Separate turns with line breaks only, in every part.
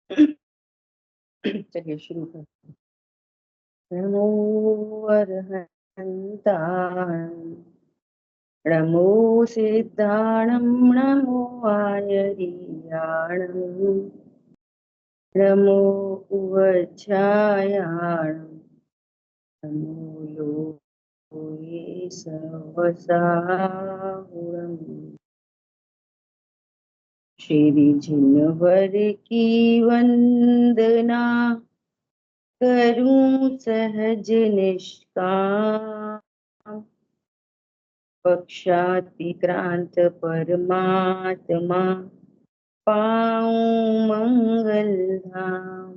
चलिए शुरू करते हैं। नमो अरहन्ताण, नमो सिद्धाणं, नमो आयर्याणं, नमो उवच्छायाणं, नमो योगे सवसाहुरम्। श्री जिनवर की वंदना करूं सहज निष्काम, पक्षातिक्रांत परमात्मा पाऊं मंगल धाम।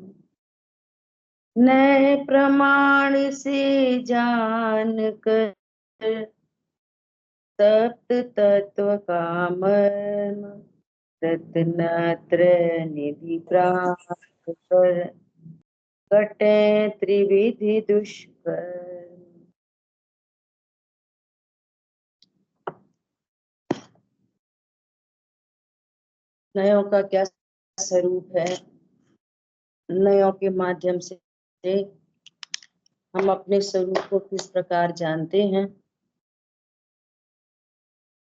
नए प्रमाण से जान कर सप्त तत्व का मर्म, रत्नत्रय निधि प्राप्त कर कटे त्रिविधि दुष्कर। नयों का क्या स्वरूप है, नयों के माध्यम से हम अपने स्वरूप को किस प्रकार जानते हैं।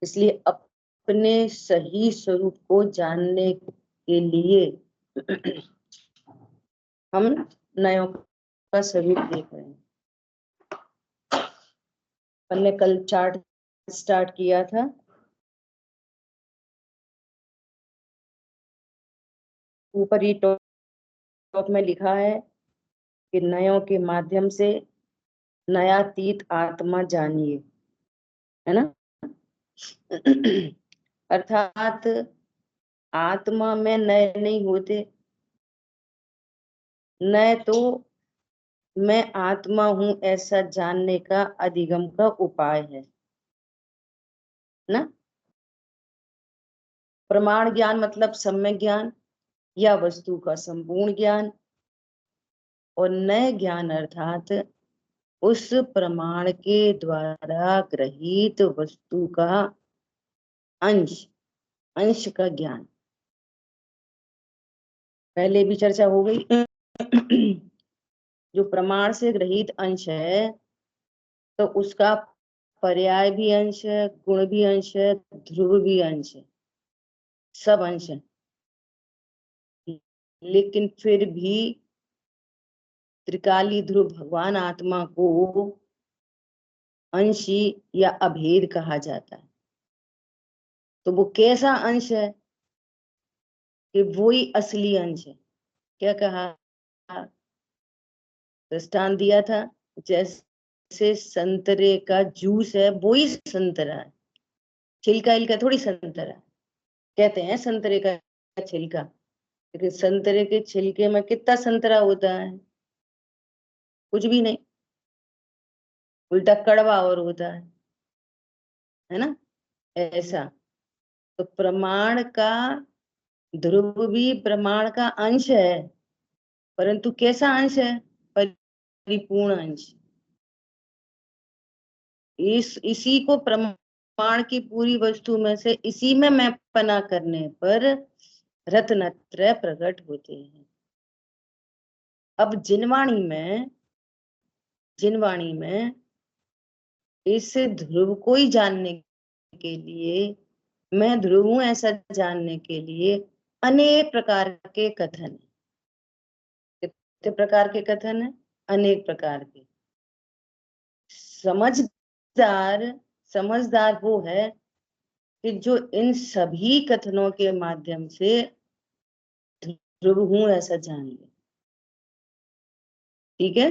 इसलिए अपने सही स्वरूप को जानने के लिए हम नयों का स्वरूप देख रहे हैं। हमने कल चार्ट स्टार्ट किया था। ऊपर ही टॉप में लिखा है कि नयों के माध्यम से नयातीत आत्मा जानिए, है ना। अर्थात आत्मा में नए नहीं होते, नए तो मैं आत्मा हूं ऐसा जानने का अधिगम का उपाय है ना। प्रमाण ज्ञान मतलब सम्यक ज्ञान या वस्तु का संपूर्ण ज्ञान, और नए ज्ञान अर्थात उस प्रमाण के द्वारा ग्रहित वस्तु का अंश अंश का ज्ञान। पहले भी चर्चा हो गई। जो प्रमाण से ग्रहित अंश है तो उसका पर्याय भी अंश है, गुण भी अंश है, ध्रुव भी अंश है, सब अंश है। लेकिन फिर भी त्रिकाली ध्रुव भगवान आत्मा को अंशी या अभेद कहा जाता है। तो वो कैसा अंश है कि वो ही असली अंश है। क्या कहा, दृष्टांत दिया था, जैसे संतरे का जूस है वो ही संतरा है, छिलका इलका थोड़ी संतरा है। कहते हैं संतरे का छिलका, लेकिन संतरे के छिलके में कितना संतरा होता है, कुछ भी नहीं, उल्टा कड़वा और होता है ना। ऐसा तो प्रमाण का ध्रुव भी प्रमाण का अंश है, परंतु कैसा अंश है, परिपूर्ण अंश। इसी को प्रमाण की पूरी वस्तु में से इसी में मैं पना करने पर रत्नत्रय प्रकट होते हैं। अब जिनवाणी में इस ध्रुव को ही जानने के लिए, मैं ध्रुव हूं ऐसा जानने के लिए अनेक प्रकार के कथन है। कितने प्रकार के कथन है, अनेक प्रकार के। समझदार समझदार वो है कि जो इन सभी कथनों के माध्यम से ध्रुव हूं ऐसा जान ले। ठीक है,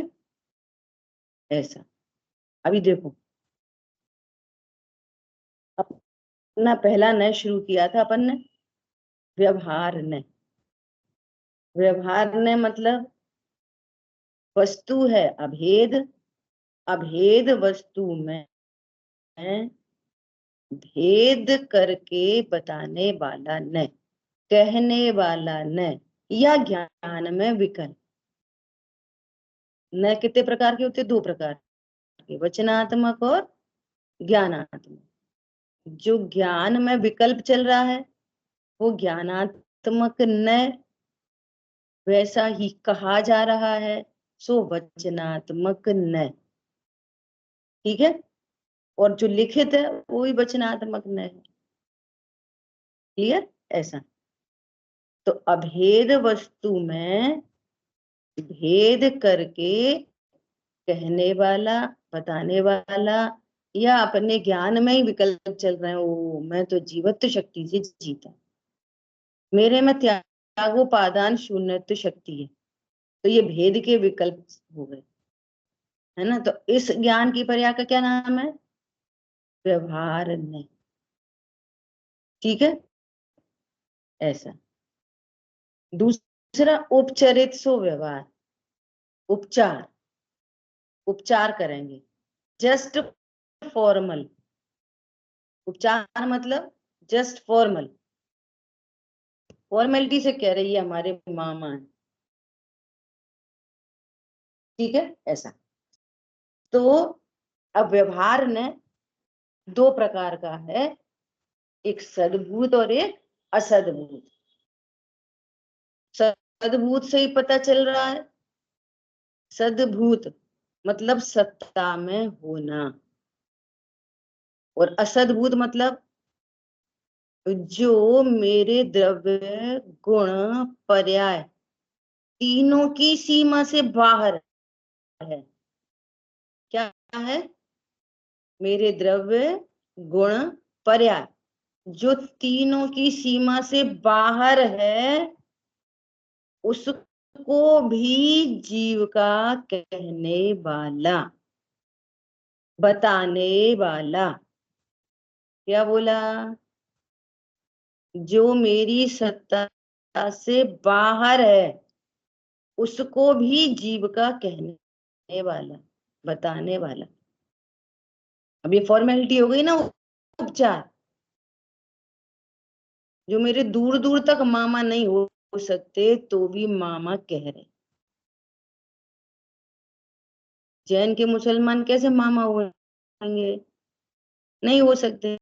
ऐसा। अभी देखो, अपना पहला नय शुरू किया था अपन ने, व्यवहार ने। व्यवहार ने मतलब वस्तु है अभेद, अभेद वस्तु में भेद करके बताने वाला न, कहने वाला न, या ज्ञान में विकल्प। न कितने प्रकार के होते, दो प्रकार के, वचनात्मक और ज्ञानात्मक। जो ज्ञान में विकल्प चल रहा है वो ज्ञानात्मक न, वैसा ही कहा जा रहा है, सो वचनात्मक न। ठीक है, और जो लिखित है वो भी वचनात्मक न है। क्लियर? ऐसा। तो अभेद वस्तु में भेद करके कहने वाला, बताने वाला, या अपने ज्ञान में ही विकल्प चल रहे हैं, ओ मैं तो जीवत्व शक्ति से जीता, मेरे में त्यागोपादान शून्यत्व शक्ति है, तो ये भेद के विकल्प हो गए, है ना। तो इस ज्ञान की पर्याय का क्या नाम है? व्यवहार नहीं। ठीक है, ऐसा। दूसरा, उपचरित सो व्यवहार। उपचार, उपचार करेंगे, जस्ट फॉर्मल। उपचार मतलब जस्ट फॉर्मल, फॉर्मेलिटी से कह रही है हमारे मामा है। ठीक है, ऐसा। तो अब व्यवहार ने दो प्रकार का है, एक सद्भूत और एक असद्भूत। सद्भूत से ही पता चल रहा है, सद्भूत मतलब सत्ता में होना, और असद्भूत मतलब जो मेरे द्रव्य गुण पर्याय तीनों की सीमा से बाहर है। क्या है? मेरे द्रव्य गुण पर्याय जो तीनों की सीमा से बाहर है, उसको भी जीव का कहने वाला, बताने वाला। क्या बोला? जो मेरी सत्ता से बाहर है, उसको भी जीव का कहने वाला, बताने वाला। अब ये फॉर्मेलिटी हो गई ना, उपचार। जो मेरे दूर दूर तक मामा नहीं हो सकते, तो भी मामा कह रहे। जैन के मुसलमान कैसे मामा होंगे? नहीं हो सकते,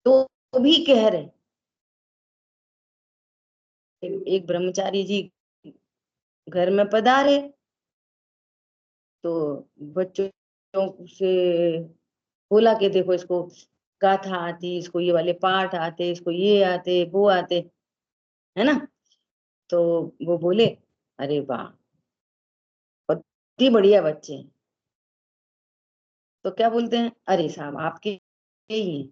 तो भी कह रहे। एक ब्रह्मचारी जी घर में पधारे, तो बच्चों से बोला कि देखो इसको गाथा आती, इसको ये वाले पाठ आते, इसको ये आते, वो आते, है ना। तो वो बोले, अरे वाह, बहुत ही बढ़िया बच्चे हैं। तो क्या बोलते हैं, अरे साहब आपके ही हैं।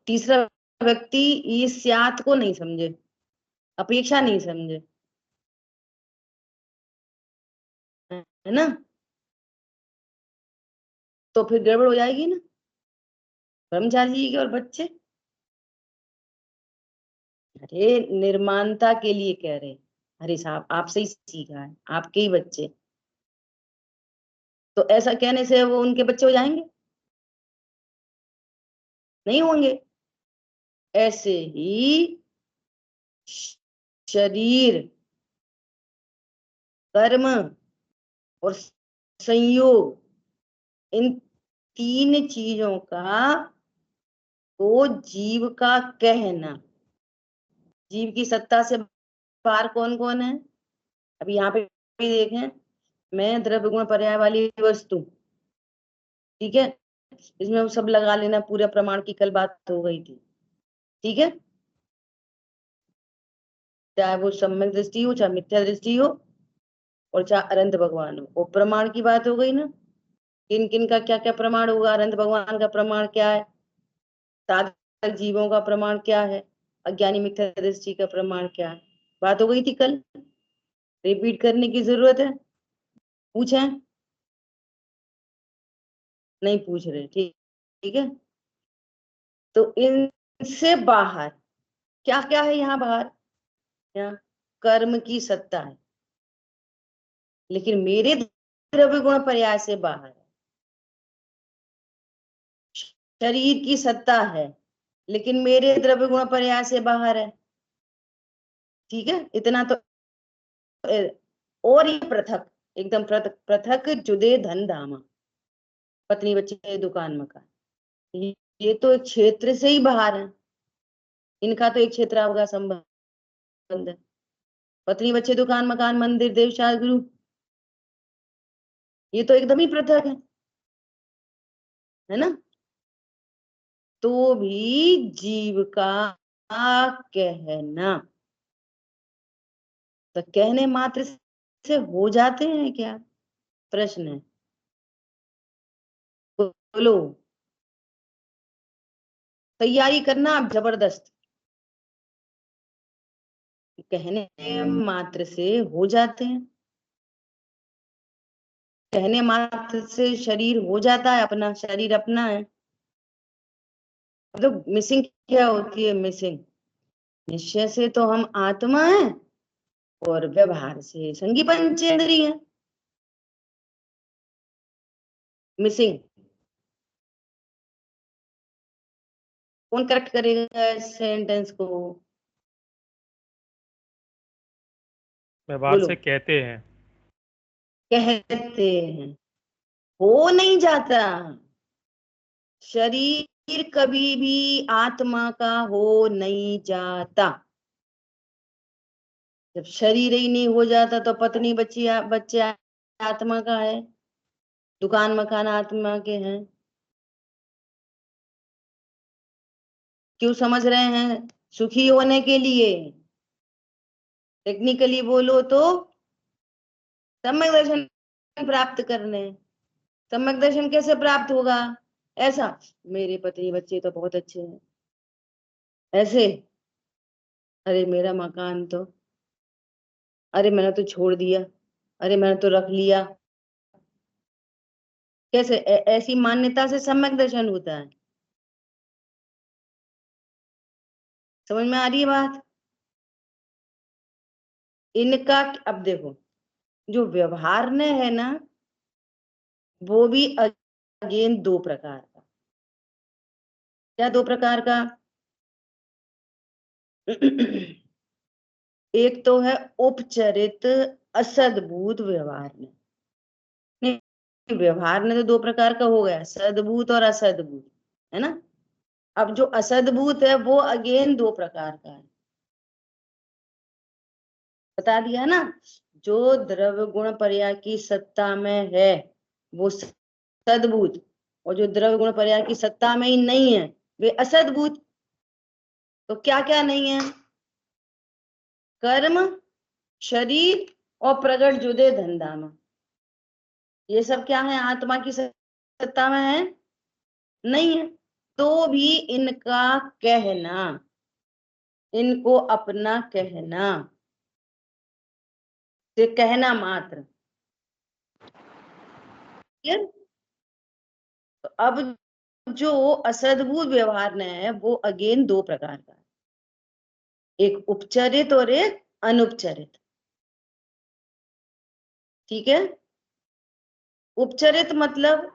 तीसरा व्यक्ति इस स्यात को नहीं समझे, अपेक्षा नहीं समझे, है ना, तो फिर गड़बड़ हो जाएगी ना। ब्रह्मचारी जी के और बच्चे, अरे निर्माणता के लिए कह रहे, अरे साहब आपसे ही सीखा है, आपके ही बच्चे। तो ऐसा कहने से वो उनके बच्चे हो जाएंगे? नहीं होंगे। ऐसे ही शरीर, कर्म और संयोग, इन तीन चीजों का तो जीव का कहना, जीव की सत्ता से बाहर कौन कौन है? अभी यहाँ पे भी देखें, मैं द्रव्य गुण पर्याय वाली वस्तु, ठीक है, इसमें वो सब लगा लेना, पूरा प्रमाण की कल बात हो गई थी। ठीक है, चाहे वो सम्यक दृष्टि हो, चाहे मिथ्या दृष्टि हो, और चाहे अनंत भगवान हो, वो प्रमाण की बात हो गई ना। किन किन का क्या क्या प्रमाण होगा, अनंत भगवान का प्रमाण क्या है, साधक जीवों का प्रमाण क्या है, अज्ञानी मिथ्या दृष्टि का प्रमाण क्या है, बात हो गई थी कल। रिपीट करने की जरूरत है? पूछे? नहीं पूछ रहे, ठीक, ठीक है। तो इनसे बाहर क्या क्या है? यहाँ बाहर, यहाँ कर्म की सत्ता है, लेकिन मेरे द्रव्य गुण पर्याय से बाहर है। शरीर की सत्ता है, लेकिन मेरे द्रव्य गुण पर्याय से बाहर है। ठीक है, इतना तो। और ये पृथक, एकदम पृथक, पृथक जुदे धन धामा, पत्नी बच्चे दुकान मकान, ये तो एक क्षेत्र से ही बाहर है। इनका तो एक क्षेत्र का संबंध है। पत्नी बच्चे दुकान मकान मंदिर देव शास्त्र गुरु, ये तो एकदम ही पृथक है ना। तो भी जीव का कहना, तो कहने मात्र से हो जाते हैं क्या, प्रश्न है। बोलो, तैयारी करना आप जबरदस्त। कहने मात्र से हो जाते हैं, कहने मात्र से शरीर हो जाता है, अपना शरीर अपना है। तो मिसिंग क्या होती है, मिसिंग निश्चय से तो हम आत्मा है और व्यवहार से संगी पंचेंद्रिय है। मिसिंग कौन करेक्ट करेगा इस सेंटेंस को,
व्यवहार
बोलो।
से कहते हैं।
कहते हैं, हो नहीं जाता। शरीर कभी भी आत्मा का हो नहीं जाता। जब शरीर ही नहीं हो जाता तो पत्नी बच्चे आत्मा का है, दुकान मकान आत्मा के हैं। क्यों समझ रहे हैं, सुखी होने के लिए। टेक्निकली बोलो तो सम्यक दर्शन प्राप्त करने। सम्यक दर्शन कैसे प्राप्त होगा, ऐसा मेरे पत्नी बच्चे तो बहुत अच्छे हैं, ऐसे अरे मेरा मकान तो, अरे मैंने तो छोड़ दिया, अरे मैंने तो रख लिया। कैसे ऐसी मान्यता से सम्यक दर्शन होता है। समझ में आ रही है बात। इनका अब देखो, जो व्यवहार ने है ना, वो भी अगेन दो प्रकार का। क्या दो प्रकार का एक तो है उपचरित असद्भूत व्यवहार ने, नहीं व्यवहार ने तो दो प्रकार का हो गया, सद्भूत और असद्भूत, है ना। अब जो असद्भूत है वो अगेन दो प्रकार का है, बता दिया ना। जो द्रव्य गुण पर्याय की सत्ता में है वो सद्भूत, और जो द्रव्य गुण पर्याय की सत्ता में ही नहीं है वे असद्भूत। तो क्या क्या नहीं है, कर्म, शरीर और प्रगट जुदे धंधामा, ये सब क्या है, आत्मा की सत्ता में है नहीं है। तो भी इनका कहना, इनको अपना कहना, ये कहना मात्र। क्लियर। तो अब जो असद्भुत व्यवहार ने है वो अगेन दो प्रकार का है, एक उपचरित और एक अनुपचरित। ठीक है। उपचरित मतलब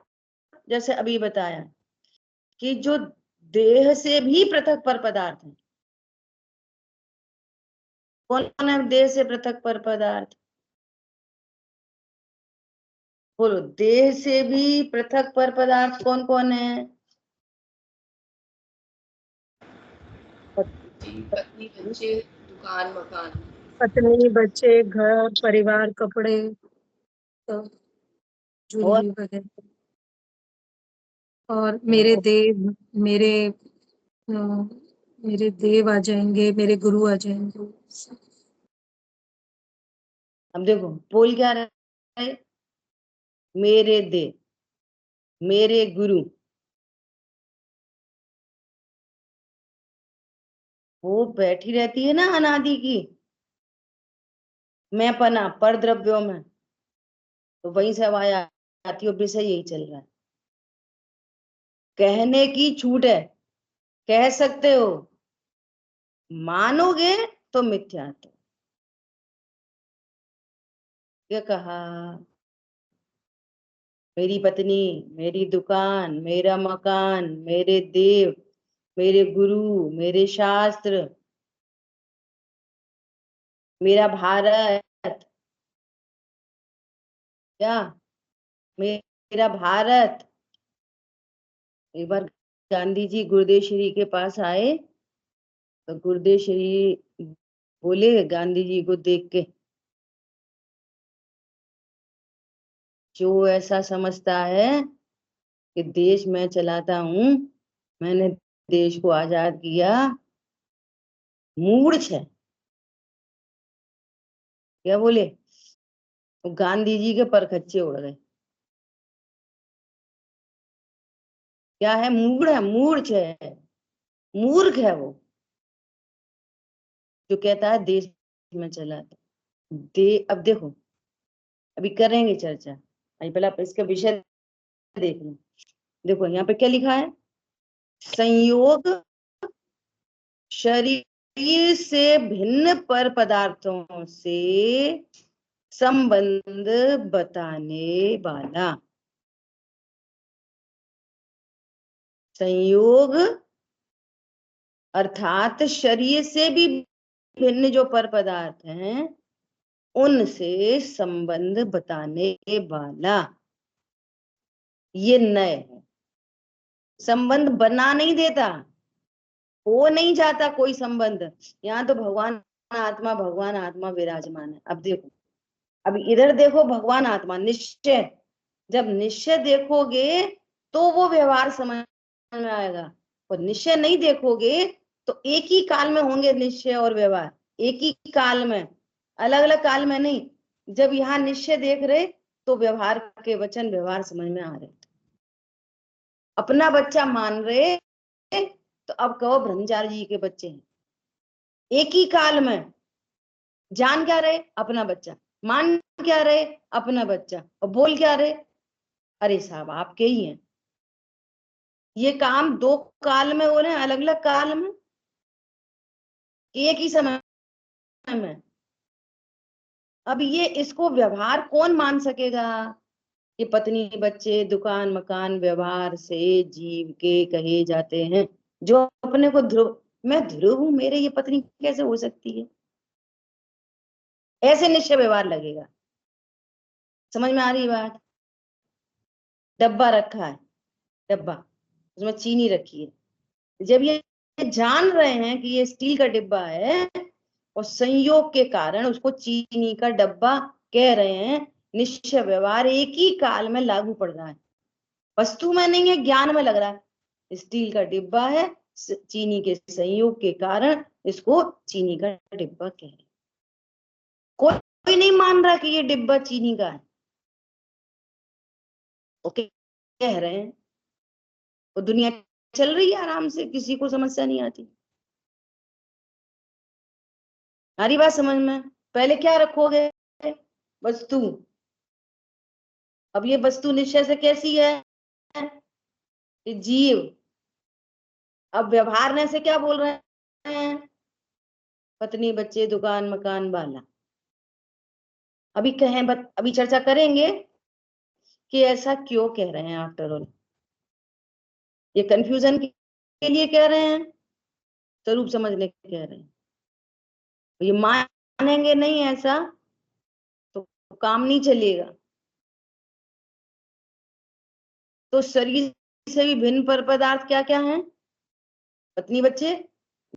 जैसे अभी बताया कि जो देह से भी पृथक पर पदार्थ है। कौन कौन है देह से पृथक पर पदार्थ, बोलो। देह से भी पृथक पर पदार्थ कौन कौन है,
पत्नी बच्चे दुकान मकान,
पत्नी बच्चे घर परिवार कपड़े तो ज्वेलरी वगैरह, और मेरे देव, मेरे मेरे देव आ जाएंगे, मेरे गुरु आ जाएंगे।
अब देखो बोल क्या रहा है, मेरे देव, मेरे गुरु। वो बैठी रहती है ना अनादि की मैं पना पर द्रव्यों में, तो वहीं से आवाज आती है, विषय यही चल रहा है। कहने की छूट है, कह सकते हो, मानोगे तो मिथ्यात्व। क्या कहा, मेरी पत्नी, मेरी दुकान, मेरा मकान, मेरे देव, मेरे गुरु, मेरे शास्त्र, मेरा भारत, क्या, मेरा भारत। एक बार गांधी जी गुरुदेव श्री के पास आए तो गुरुदेव श्री बोले गांधी जी को देख के, जो ऐसा समझता है कि देश मैं चलाता हूँ, मैंने देश को आजाद किया, मूर्ख है। क्या बोले? तो गांधी जी के परखच्चे उड़ गए। क्या है? मूढ़ है, मूर्ख है, मूर्ख है वो जो कहता है देश में चलाता। अब देखो, अभी करेंगे चर्चा, अभी पहले आप इसका विषय देख लो। देखो यहाँ पे क्या लिखा है, संयोग शरीर से भिन्न पर पदार्थों से संबंध बताने वाला। संयोग अर्थात शरीर से भी भिन्न जो पर पदार्थ हैं उनसे संबंध बताने वाला ये नय है। संबंध बना नहीं देता, हो नहीं जाता कोई संबंध। यहाँ तो भगवान आत्मा विराजमान है। अब देखो, अब इधर देखो, भगवान आत्मा निश्चय, जब निश्चय देखोगे तो वो व्यवहार समझ में आएगा, और निश्चय नहीं देखोगे तो एक ही काल में होंगे निश्चय और व्यवहार, एक ही काल में, अलग अलग काल में नहीं। जब यहाँ निश्चय देख रहे तो व्यवहार के वचन व्यवहार समझ में आ रहे, अपना बच्चा मान रहे तो अब कहो ब्रह्मचारी जी के बच्चे हैं। एक ही काल में जान क्या रहे? अपना बच्चा। मान क्या रहे? अपना बच्चा। और बोल क्या रहे? अरे साहब आपके ही हैं। ये काम दो काल में हो रहे हैं, अलग अलग काल में, एक ही समय में। अब ये इसको व्यवहार कौन मान सकेगा? ये पत्नी बच्चे दुकान मकान व्यवहार से जीव के कहे जाते हैं, जो अपने को ध्रुव, मैं ध्रुव हूं, मेरे ये पत्नी कैसे हो सकती है, ऐसे निश्चय व्यवहार लगेगा। समझ में आ रही बात? डब्बा रखा है, डब्बा, उसमें चीनी रखी है। जब ये जान रहे हैं कि ये स्टील का डिब्बा है और संयोग के कारण उसको चीनी का डब्बा कह रहे हैं, निश्चय व्यवहार एक ही काल में लागू पड़ रहा है। वस्तु में नहीं है, ज्ञान में लग रहा है। स्टील का डिब्बा है, चीनी के संयोग के कारण इसको चीनी का डिब्बा कह रहे हैं। कोई नहीं मान रहा कि ये डिब्बा चीनी का है, ओके कह रहे हैं। वो दुनिया चल रही है आराम से, किसी को समस्या नहीं आती। हमारी बात समझ में? पहले क्या रखोगे? वस्तु। अब ये वस्तु निश्चय से कैसी है? ये जीव। अब व्यवहार में से क्या बोल रहे हैं? पत्नी बच्चे दुकान मकान वाला। अभी कहें अभी चर्चा करेंगे कि ऐसा क्यों कह रहे हैं। आफ्टर ऑल ये कंफ्यूजन के लिए कह रहे हैं, स्वरूप समझने के कह रहे हैं। ये मानेंगे नहीं ऐसा तो काम नहीं चलेगा। तो शरीर से भी भिन्न पर पदार्थ क्या क्या है? पत्नी बच्चे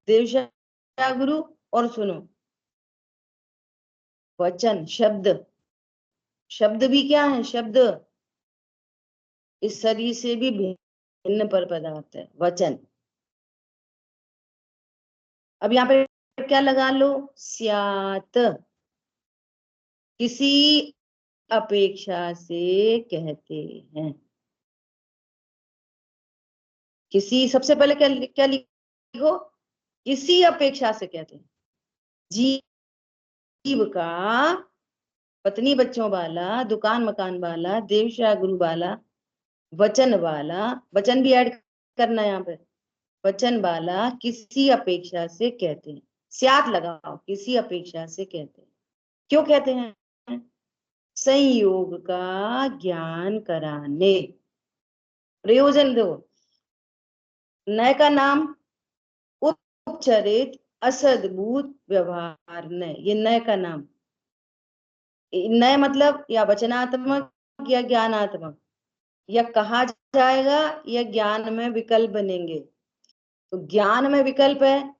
देवशा गुरु, और सुनो वचन शब्द। शब्द भी क्या है? शब्द इस शरीर से भी भिन्न पर पदार्थ है, वचन। अब यहाँ पे क्या लगा लो? स्यात, किसी अपेक्षा से कहते हैं। किसी, सबसे पहले क्या क्या लिखो? किसी अपेक्षा से कहते हैं। जीव का पत्नी बच्चों वाला, दुकान मकान वाला, देवशा गुरु वाला, वचन वाला, वचन भी ऐड करना है यहाँ पे, वचन वाला किसी अपेक्षा से कहते हैं। स्यात लगाओ, किसी अपेक्षा से कहते हैं। क्यों कहते हैं? संयोग का ज्ञान कराने। प्रयोजन दो। नय का नाम उपचरित असद्भुत व्यवहार नय, ये नय का नाम। नय मतलब या वचनात्मक या ज्ञानात्मक, या कहा जाएगा या ज्ञान में विकल्प बनेंगे। तो ज्ञान में विकल्प है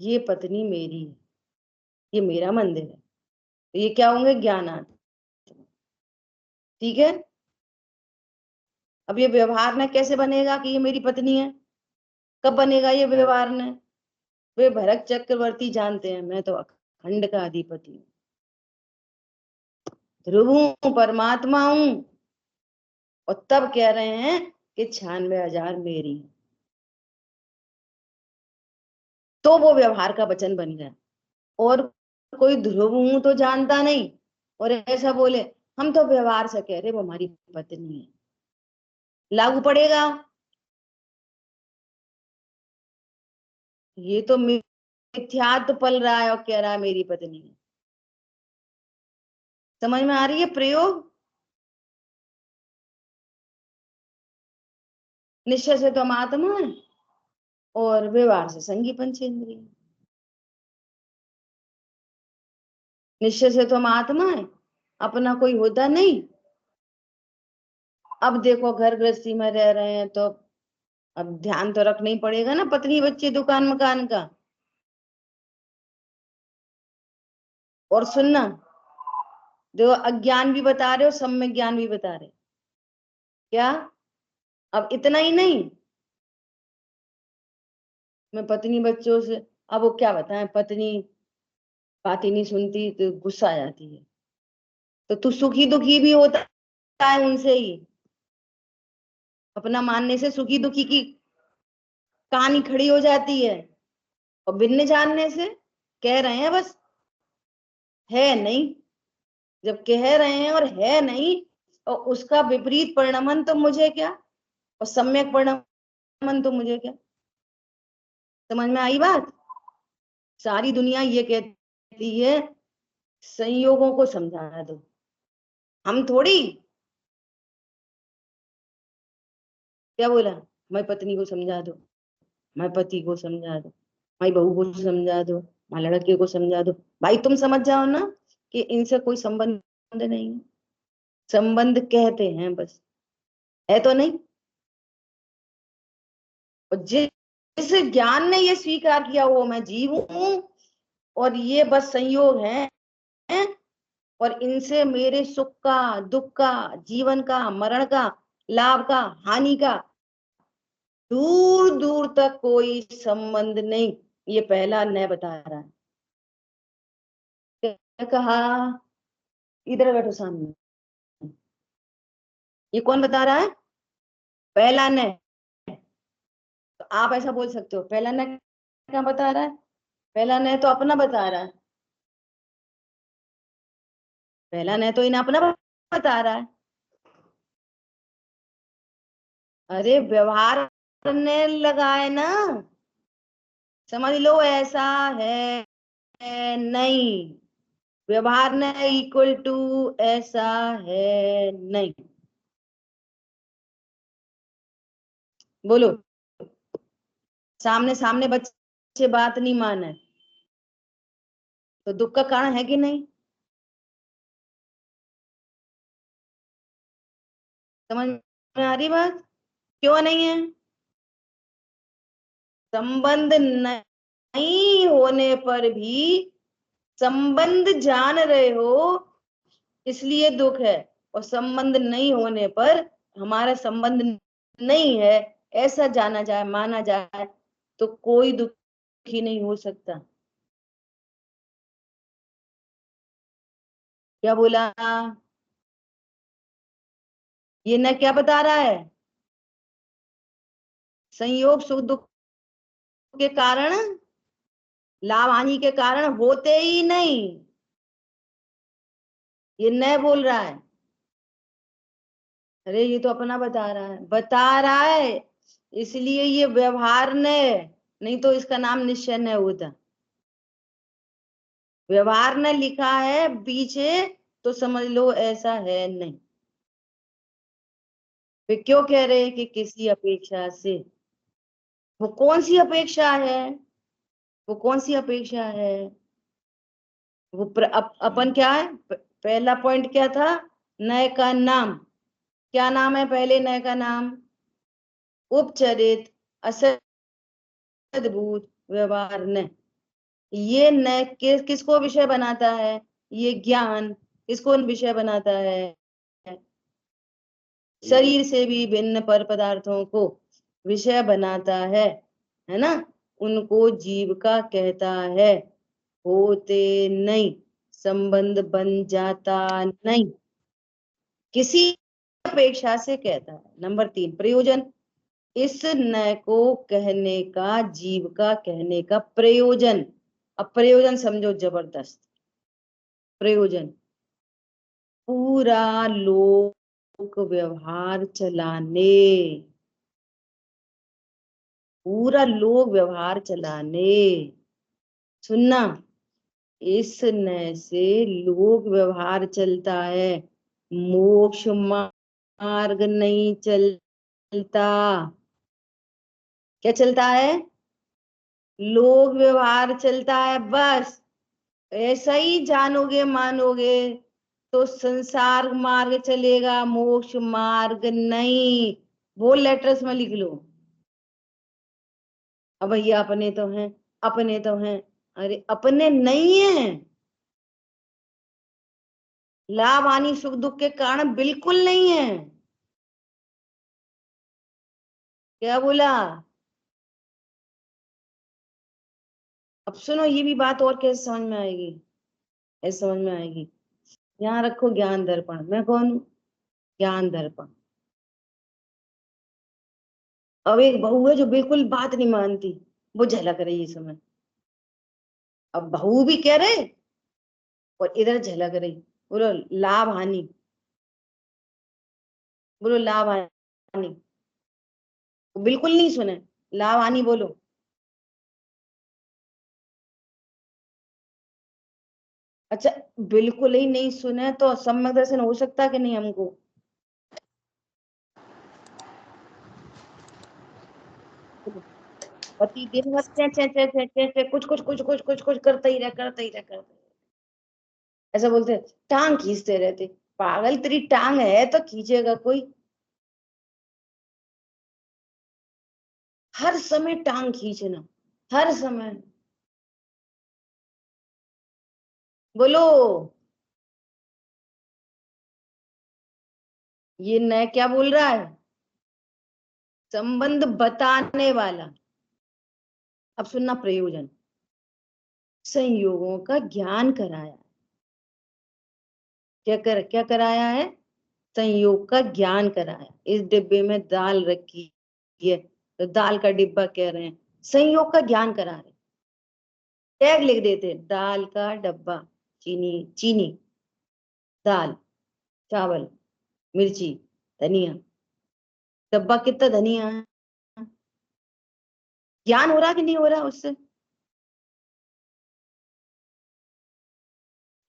ये पत्नी मेरी है, ये मेरा मंदिर है, तो ये क्या होंगे? ज्ञानात्मा। ठीक है। अब ये व्यवहार में कैसे बनेगा कि ये मेरी पत्नी है? कब बनेगा ये व्यवहार में? वे भरत चक्रवर्ती जानते हैं मैं तो अखंड का अधिपति हूँ, ध्रुव हूँ, परमात्मा हूँ, और तब कह रहे हैं कि 96,000 मेरी है। तो वो व्यवहार का वचन बन गया। और कोई ध्रुव हूं तो जानता नहीं और ऐसा बोले हम तो व्यवहार से कह रहे वो हमारी पत्नी है, लागू पड़ेगा? ये तो मिथ्यात्व पल रहा है और कह रहा है मेरी पत्नी है। समझ में आ रही है प्रयोग? निश्चय से तो हम आत्मा है और व्यवहार से संगी पंचेंद्रिय। निश्चय से तो हम आत्मा है, अपना कोई होता नहीं। अब देखो घर गृहस्थी में रह रहे हैं तो अब ध्यान तो रखना ही पड़ेगा ना, पत्नी बच्चे दुकान मकान का। और सुनना, देखो अज्ञान भी बता रहे हो, सम्यक ज्ञान भी बता रहे। क्या? अब इतना ही नहीं, मैं पत्नी बच्चों से, अब वो क्या बताएं, पत्नी बात ही नहीं सुनती तो गुस्सा आ जाती है, तो तू सुखी दुखी भी होता है उनसे ही। अपना मानने से सुखी दुखी की कहानी खड़ी हो जाती है, और बिन जानने से कह रहे हैं बस, है नहीं। जब कह रहे हैं और है नहीं, और उसका विपरीत परिणमन तो मुझे क्या, और सम्यक परिणमन तो मुझे क्या। समझ में आई बात? सारी दुनिया ये कहती है संयोगों को समझा दो, हम थोड़ी। क्या बोला? मैं पत्नी को समझा दो, मैं पति को समझा दो, मैं बहू को समझा दो, मैं लड़के को समझा दो। भाई तुम समझ जाओ ना कि इनसे कोई संबंध नहीं है। संबंध कहते हैं बस, है तो नहीं। और जिस ज्ञान ने ये स्वीकार किया वो मैं जीव हूं, और ये बस संयोग है, और इनसे मेरे सुख का, दुख का, जीवन का, मरण का, लाभ का, हानि का दूर दूर तक कोई संबंध नहीं। ये पहला न बता रहा है। क्या कहा? इधर बैठो सामने। ये कौन बता रहा है? पहला न। तो आप ऐसा बोल सकते हो, पहला न क्या बता रहा है? पहला न तो अपना बता रहा है, पहला न तो इन्हें अपना बता रहा है। अरे व्यवहार करने लगा है ना, समझ लो ऐसा है नहीं। व्यवहार न इक्वल टू ऐसा है नहीं। बोलो। सामने सामने बच्चे बात नहीं माने तो दुख का कारण है कि नहीं? समझ में आ रही बात? क्यों नहीं है? संबंध नहीं होने पर भी संबंध जान रहे हो इसलिए दुख है, और संबंध नहीं होने पर हमारा संबंध नहीं है ऐसा जाना जाए, माना जाए, तो कोई दुखी नहीं हो सकता। क्या बोला? ये न क्या बता रहा है? संयोग सुख दुख के कारण, लाभ हानि के कारण होते ही नहीं, ये न बोल रहा है। अरे ये तो अपना बता रहा है, बता रहा है, इसलिए ये व्यवहार ने, नहीं तो इसका नाम निश्चय न होता। व्यवहार ने लिखा है पीछे, तो समझ लो ऐसा है नहीं। वे क्यों कह रहे हैं कि किसी अपेक्षा से? वो कौन सी अपेक्षा है? वो कौन सी अपेक्षा है? वो अपन क्या है? पहला पॉइंट क्या था? नए का नाम। क्या नाम है पहले नए का नाम? उपचरित असद्भूत व्यवहार न। ये न किसको विषय बनाता है? ये ज्ञान किसको विषय बनाता है? शरीर से भी भिन्न पर पदार्थों को विषय बनाता है ना? उनको जीविका कहता है। होते नहीं, संबंध बन जाता नहीं, किसी अपेक्षा से कहता है। नंबर 3, प्रयोजन। इस न को कहने का, जीव का कहने का प्रयोजन। अब प्रयोजन समझो जबरदस्त प्रयोजन, पूरा लोक व्यवहार चलाने, पूरा लोक व्यवहार चलाने। सुनना, इस न से लोक व्यवहार चलता है, मोक्ष मार्ग नहीं चलता। क्या चलता है? लोक व्यवहार चलता है बस। ऐसा ही जानोगे मानोगे तो संसार मार्ग चलेगा, मोक्ष मार्ग नहीं। वो लेटर्स में लिख लो। अब भैया अपने तो हैं, अपने तो हैं। अरे अपने नहीं है, लाभ हानि सुख दुख के कारण बिल्कुल नहीं है। क्या बोला? अब सुनो, ये भी बात और कैसे समझ में आएगी? ऐसे समझ में आएगी। यहाँ रखो ज्ञान दर्पण। मैं कौन हूं? ज्ञान दर्पण। अब एक बहू है जो बिल्कुल बात नहीं मानती, वो झलक रही है समय। अब बहू भी कह रहे और इधर झलक रही। बोलो लाभ हानि, बोलो लाभ हानि। वो बिल्कुल नहीं सुने, लाभ हानि बोलो। अच्छा, बिल्कुल ही नहीं सुने तो सम्यक दर्शन हो सकता कि नहीं हमको? पति दिन भर कुछ कुछ कुछ कुछ कुछ कुछ करता ही रह, करता ही रह, करता ही रह। ऐसा बोलते, टांग खींचते रहते। पागल, तेरी टांग है तो खींचेगा कोई? हर समय टांग खींचना, हर समय। बोलो, ये न क्या बोल रहा है? संबंध बताने वाला। अब सुनना, प्रयोजन। संयोगों का ज्ञान कराया। क्या कराया है? संयोग का ज्ञान कराया। इस डिब्बे में दाल रखी है तो दाल का डिब्बा कह रहे हैं, संयोग का ज्ञान करा रहे। टैग लिख देते, दाल का डब्बा, चीनी चीनी, दाल, चावल, मिर्ची, धनिया। डब्बा कितना धनिया है? ज्ञान हो रहा कि नहीं हो रहा उससे?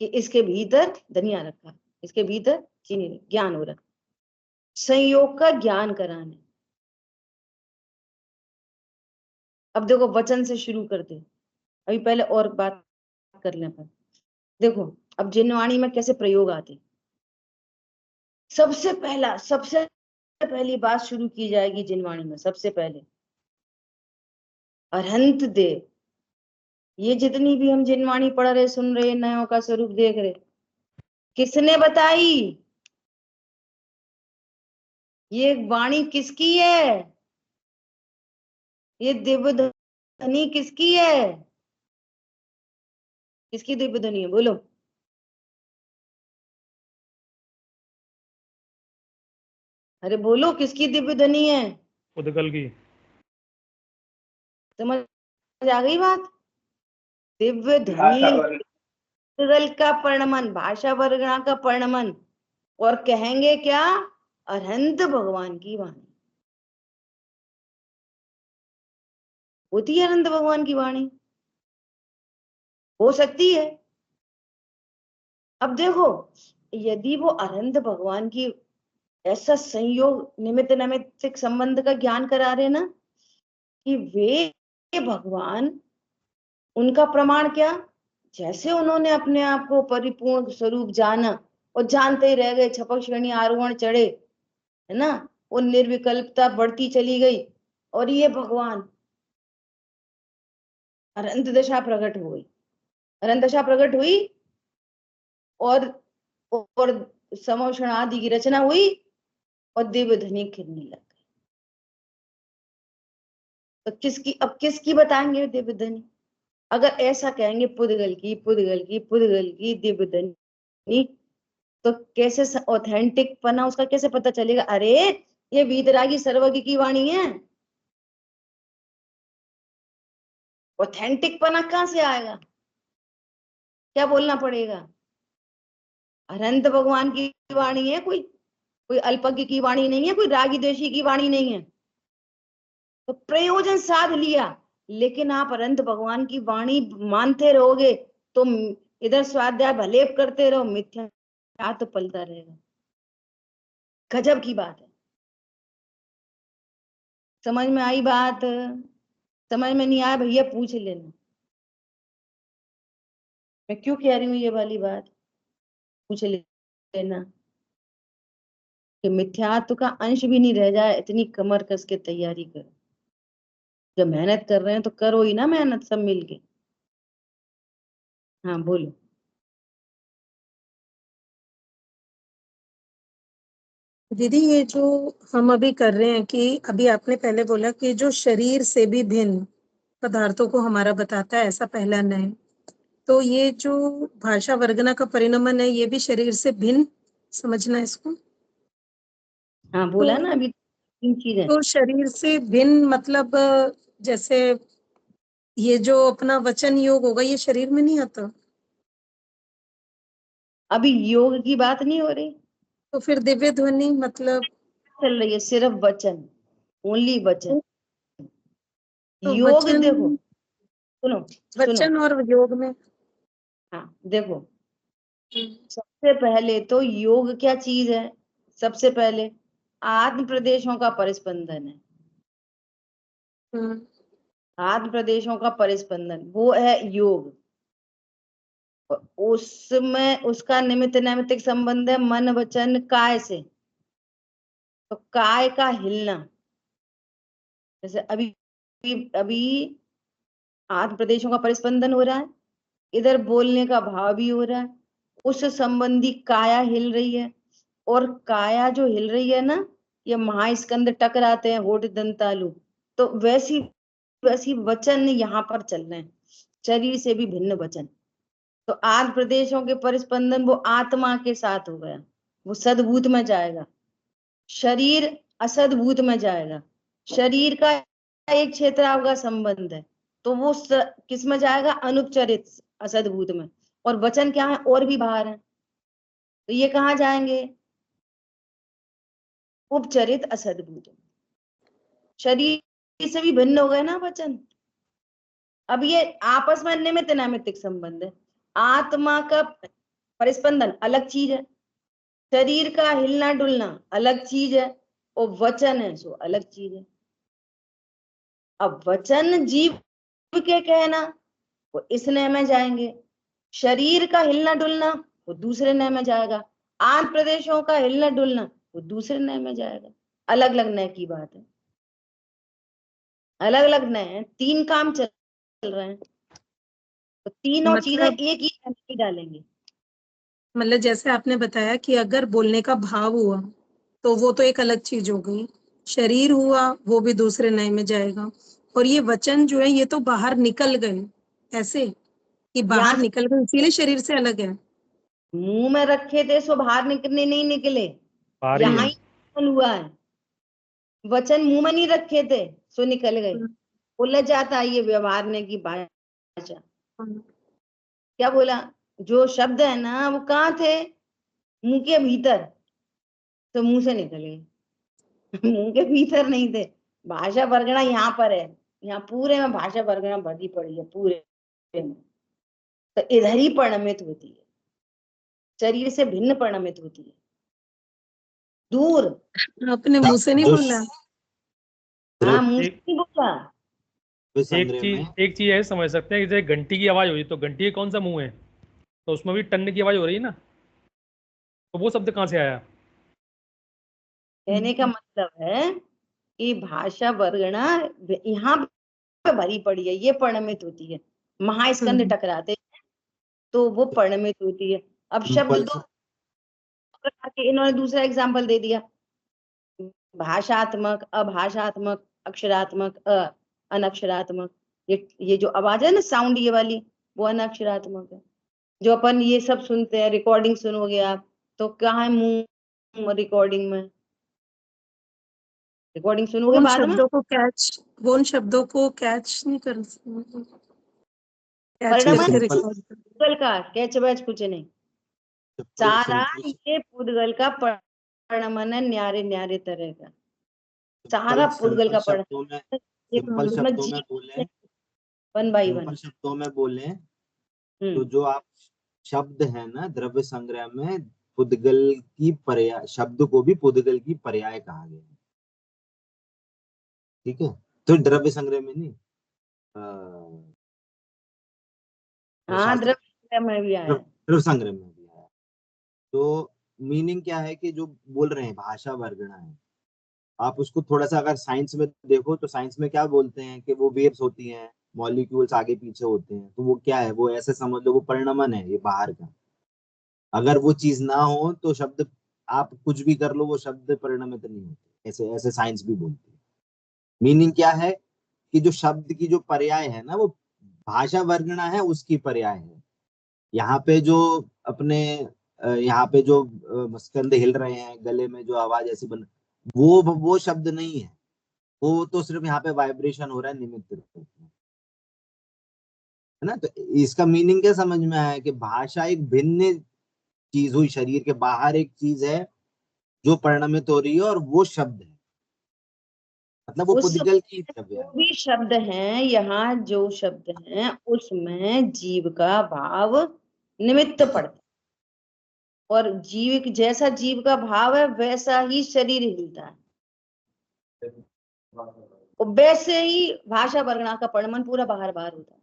कि इसके भीतर धनिया रखा, इसके भीतर चीनी, ज्ञान हो रहा। संयोग का ज्ञान कराने। अब देखो, वचन से शुरू करते। अभी पहले और बात कर लें पर। देखो, अब जिनवाणी में कैसे प्रयोग आते। सबसे पहली बात शुरू की जाएगी जिनवाणी में, सबसे पहले अरहंत देव। ये जितनी भी हम जिनवाणी पढ़ रहे, सुन रहे, नयों का स्वरूप देख रहे, किसने बताई? ये वाणी किसकी है? ये दिव्य ध्वनि किसकी है? किसकी दिव्य ध्वनि है? बोलो। अरे बोलो, किसकी दिव्य ध्वनि है?
उदगल की।
समझ आ गई बात? दिव्य ध्वनि उदगल का पर्णमन, भाषा वर्गणा का पर्णमन। और कहेंगे क्या? अरहंत भगवान की वाणी होती है। अनंत भगवान की वाणी हो सकती है। अब देखो, यदि वो अनंत भगवान की ऐसा संयोग निमित्त नैमित्तिक संबंध का ज्ञान करा रहे ना, कि वे भगवान, उनका प्रमाण क्या? जैसे उन्होंने अपने आप को परिपूर्ण स्वरूप जाना और जानते ही रह गए, छपक श्रेणी आरोहण चढ़े, है ना, वो निर्विकल्पता बढ़ती चली गई। और ये भगवान अनंत दशा प्रकट हो गई, अनंत दशा प्रकट हुई और समोषण आदि की रचना हुई और देवध्वनि खिलने लग गई। तो किसकी बताएंगे देवध्वनि? अगर ऐसा कहेंगे पुद्गल की देवध्वनि, तो कैसे ऑथेंटिक पना उसका कैसे पता चलेगा? अरे ये वीतरागी सर्वज्ञ की वाणी है। ऑथेंटिक पना कहां से आएगा? क्या बोलना पड़ेगा? अनंत भगवान की वाणी है, कोई अल्पज्ञ की वाणी नहीं है, कोई रागी द्वेषी की वाणी नहीं है। तो प्रयोजन साध लिया, लेकिन आप अनंत भगवान की वाणी मानते रहोगे तो इधर स्वाध्याय भलेप करते रहो, मिथ्या तो पलता रहेगा। गजब की बात है। समझ में आई बात? समझ में नहीं आया भैया पूछ लेना, मैं क्यों कह रही हूँ ये वाली बात, पूछ लेना कि मिथ्यात्व का अंश भी नहीं रह जाए, इतनी कमर कस के तैयारी करो। जब मेहनत कर रहे हैं तो करो ही ना मेहनत सब मिलके। हाँ बोलो।
दीदी ये जो हम अभी कर रहे हैं कि अभी आपने पहले बोला कि जो शरीर से भी भिन्न पदार्थों को हमारा बताता है, ऐसा पहला नय, तो ये जो भाषा वर्गना का परिणमन है ये भी शरीर से भिन्न समझना है इसको?
हाँ बोला
तो,
ना अभी तीन चीजें।
तो शरीर से भिन्न मतलब जैसे ये जो अपना वचन योग होगा ये शरीर में नहीं आता,
अभी योग की बात नहीं हो रही,
तो फिर दिव्य ध्वनि मतलब
चल रही है सिर्फ वचन, ओनली वचन।
तो
योग
वचन,
देखो, सुनो सुनो,
वचन और योग में
हाँ देखो, सबसे पहले तो योग क्या चीज है? सबसे पहले आत्म प्रदेशों का परिस्पंदन है। आत्म प्रदेशों का परिस्पंदन वो है योग। और उसमें उसका निमित्त नैमित्तिक संबंध है मन वचन काय से। तो काय का हिलना, जैसे अभी अभी आत्म प्रदेशों का परिस्पंदन हो रहा है, इधर बोलने का भाव भी हो रहा है, उस संबंधी काया हिल रही है। और काया जो हिल रही है ना, ये महास्कंद टकराते हैं होठ दंतालु, तो वैसी वैसी वचन यहाँ पर चल रहे हैं, शरीर से भी भिन्न वचन। तो आठ प्रदेशों के परिस्पंदन वो आत्मा के साथ हो गया, वो सद्भूत में जाएगा, शरीर असद्भूत में जाएगा। शरीर का एक क्षेत्र का संबंध है, तो वो किस में जाएगा? अनुपचरित असद्भूत में। और वचन क्या है? और भी बाहर है, तो ये कहाँ जाएंगे? उपचरित असद्भूत। शरीर से भी भिन्न हो गए ना वचन। अब ये आपस में निमित्त नैमित्तिक संबंध है। आत्मा का परिस्पंदन अलग चीज है, शरीर का हिलना डुलना अलग चीज है, और वचन है सो अलग चीज है। अब वचन जीव के कहना वो इस नय में जाएंगे, शरीर का हिलना डुलना वो दूसरे नय में जाएगा, आठ प्रदेशों का हिलना डुलना वो दूसरे नय में जाएगा। अलग अलग नय की बात है, अलग अलग नय है, तीन काम चल रहे हैं, तो तीनों चीजें
मतलब
एक ही नय में डालेंगे।
मतलब जैसे आपने बताया कि अगर बोलने का भाव हुआ तो वो तो एक अलग चीज हो गई, शरीर हुआ वो भी दूसरे नय में जाएगा, और ये वचन जो है ये तो बाहर निकल गए, ऐसे कि
यहाँ
बाहर निकल गए इसीलिए शरीर से अलग है।
मुंह में रखे थे सो बाहर निकलने नहीं निकले,
बाहरी
यहाँ
है।
ही हुआ है। वचन मुंह में नहीं रखे थे सो निकल गए। बोला जाता है ये व्यवहारने की भाषा। क्या बोला? जो शब्द है ना वो कहाँ थे? मुंह के भीतर, तो मुंह से निकल गए। मुंह के भीतर नहीं थे। भाषा वर्गणा यहाँ पर है, यहाँ पूरे में भाषा वर्गणा भरी पड़ी है पूरे में, तो इधर ही परिणमित होती है, शरीर से भिन्न परिणमित होती है, दूर।
अपने मुंह से नहीं बोला।
हाँ मुंह से
एक
नहीं बोला।
एक चीज ऐसे समझ सकते हैं कि जैसे घंटी की आवाज हो रही है तो घंटी का कौन सा मुंह है, तो उसमें भी टन की आवाज हो रही है ना, तो वो शब्द कहाँ से आया?
कहने का मतलब है कि भाषा वर्गणा यहाँ भरी पड़ी है, ये परिणमित होती है। महास्कंद टकराते हैं तो वो परिणमित होती है। अब शब्द दो प्रकार के, इन्होंने दूसरा एग्जाम्पल दे दिया, भाषात्मक, अभाषात्मक, अक्षरात्मक, अनक्षरात्मक। ये जो आवाज है ना साउंड, ये वाली, वो अनक्षरात्मक है। जो अपन ये सब सुनते हैं, रिकॉर्डिंग सुनोगे आप तो कहाँ है मुंह रिकॉर्डिंग में? रिकॉर्डिंग सुनोगे
उन
बाद में,
शब्दों को कैच, वो उन शब्दों को कैच नहीं कर सकते, कैच
परिणमन
करके रिकॉर्ड कर।
पुद्गल का कैच बैच कुछ नहीं, सारा ये पुद्गल का परिणमन है, न्यारे न्यारे तरह का, सारा पुद्गल का परिणमन।
सिंपल
उसमें
शब्दों में
जीव
बोले,
वन बाई वन।
सिंपल शब्दों में बोले तो जो आप शब्द है ना द्रव्य संग्रह में, पुद्गल की पर्याय, शब्द को भी पुद्गल की पर्याय कहा गया है। ठीक है, तो द्रव्य संग्रह में नहीं,
हाँ, द्रव्य संग्रह में भी आया है।
द्रव्य संग्रह में भी आया। तो मीनिंग क्या है कि जो बोल रहे हैं भाषा वर्गणा है, आप उसको थोड़ा सा अगर साइंस में देखो तो साइंस में क्या बोलते हैं कि वो वेव्स होती हैं, मॉलिक्यूल्स आगे पीछे होते हैं, तो वो क्या है, वो ऐसे समझ लो वो परिणमन है, ये बाहर का। अगर वो चीज ना हो तो शब्द, आप कुछ भी कर लो, वो शब्द परिणमित नहीं होते, ऐसे ऐसे साइंस भी बोलती है। मीनिंग क्या है कि जो शब्द की जो पर्याय है ना, वो भाषा वर्गणा है, उसकी पर्याय है। यहाँ पे जो अपने यहाँ पे जो स्कंद हिल रहे हैं, गले में जो आवाज ऐसी बन, वो शब्द नहीं है, वो तो सिर्फ यहाँ पे वाइब्रेशन हो रहा है निमित्त रूप में, है ना। तो इसका मीनिंग क्या समझ में आया कि भाषा एक भिन्न चीज हुई, शरीर के बाहर एक चीज है जो परिणमित हो रही है, और वो शब्द है, मतलब वो
उस
पुद्गल की द्रव्य
जो
है।
भी शब्द हैं, यहाँ जो शब्द हैं उसमें जीव का भाव निमित्त पड़ता है, और जीव जैसा जीव का भाव है वैसा ही शरीर हिलता है, और वैसे ही भाषा वर्गणा का परिणमन पूरा बाहर बाहर होता है।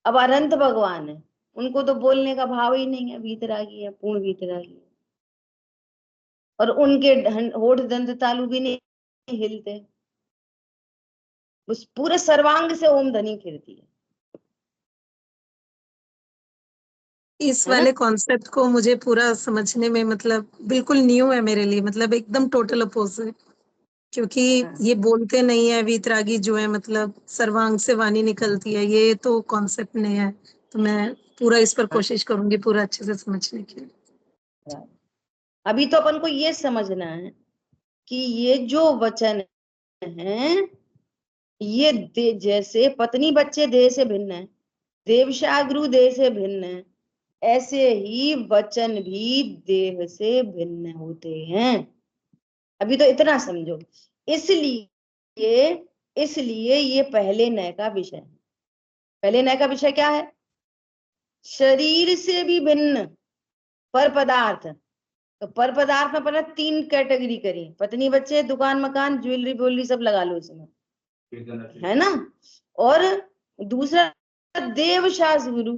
अब अनंत भगवान है, उनको तो बोलने का भाव ही नहीं है, वीतरागी है, पूर्ण वीतरागी है, और उनके होठ दंत तालु भी नहीं हिलते, उस पूरे सर्वांग से ओम ध्वनि फिरती है
इस
ना।
वाले कॉन्सेप्ट को मुझे पूरा समझने में मतलब बिल्कुल न्यू है मेरे लिए, मतलब एकदम टोटल अपोजिट, क्योंकि
हाँ।
ये बोलते नहीं है वीतरागी जो है, मतलब सर्वांग से वाणी निकलती है, ये तो कॉन्सेप्ट नहीं है। तो मैं पूरा इस पर कोशिश करूंगी पूरा अच्छे से समझने की।
अभी तो अपन को ये समझना है कि ये जो वचन है, ये जैसे पत्नी बच्चे देह से भिन्न है, देवशागुरु देह से भिन्न है, ऐसे ही वचन भी देह से भिन्न होते हैं। अभी तो इतना समझो। इसलिए इसलिए ये पहले नय का विषय है। पहले नय का विषय क्या है? शरीर से भी भिन्न पर पदार्थ। तो पर पदार्थ में अपने 3 कैटेगरी करी, पत्नी बच्चे, दुकान मकान, ज्वेलरी बोलरी सब लगा लो इसमें, है ना। और दूसरा देव शास गुरु,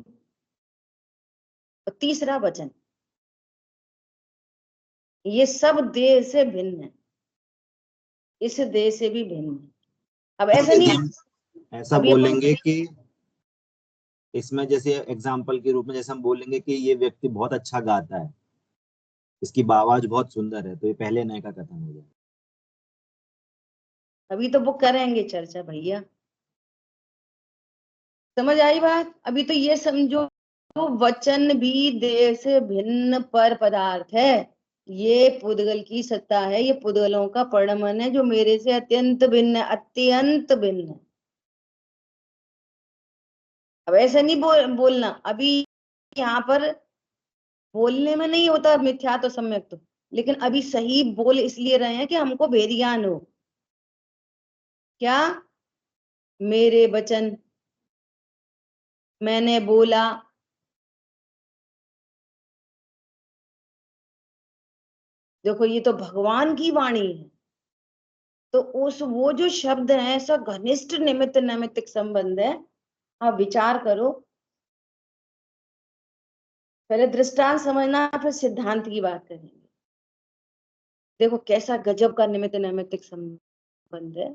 और तीसरा वचन। ये सब देह से भिन्न है, इस देह से भी भिन्न है। अब ऐसा नहीं,
ऐसा
अभी अपन
बोलेंगे कि इसमें जैसे एग्जाम्पल के रूप में जैसे हम बोलेंगे कि ये व्यक्ति बहुत अच्छा गाता है, इसकी आवाज बहुत सुंदर है, तो ये पहले नय का कथन हो जाए।
अभी तो वो करेंगे चर्चा भैया, समझ आई बात? अभी तो ये समझो, तो वचन भी देह से भिन्न पर पदार्थ है, ये पुद्गल की सत्ता है, ये पुद्गलों का परिणमन है जो मेरे से अत्यंत भिन्न है, अत्यंत भिन्न है। अब ऐसा नहीं बोलना, अभी यहाँ पर बोलने में नहीं होता मिथ्या तो सम्यक तो, लेकिन अभी सही बोल इसलिए रहे हैं कि हमको भेद ज्ञान हो। क्या? मेरे वचन, मैंने बोला, देखो ये तो भगवान की वाणी है, तो उस वो जो शब्द है ऐसा घनिष्ठ निमित्त नैमित्तिक संबंध है। आप विचार करो, पहले दृष्टांत समझना, फिर सिद्धांत की बात करेंगे। देखो कैसा गजब का निमित्त नैमित्तिक संबंध है।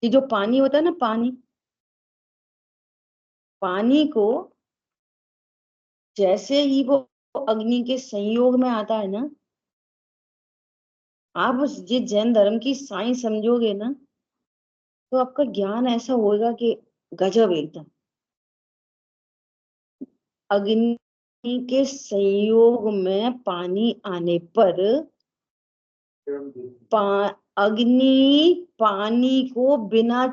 कि जो पानी होता है ना, पानी को जैसे ही वो अग्नि के संयोग में आता है ना, आप उस ये जैन धर्म की साइंस समझोगे ना, तो आपका ज्ञान ऐसा होगा कि गजब एकदम। अग्नि के संयोग में पानी आने पर अग्नि पानी को बिना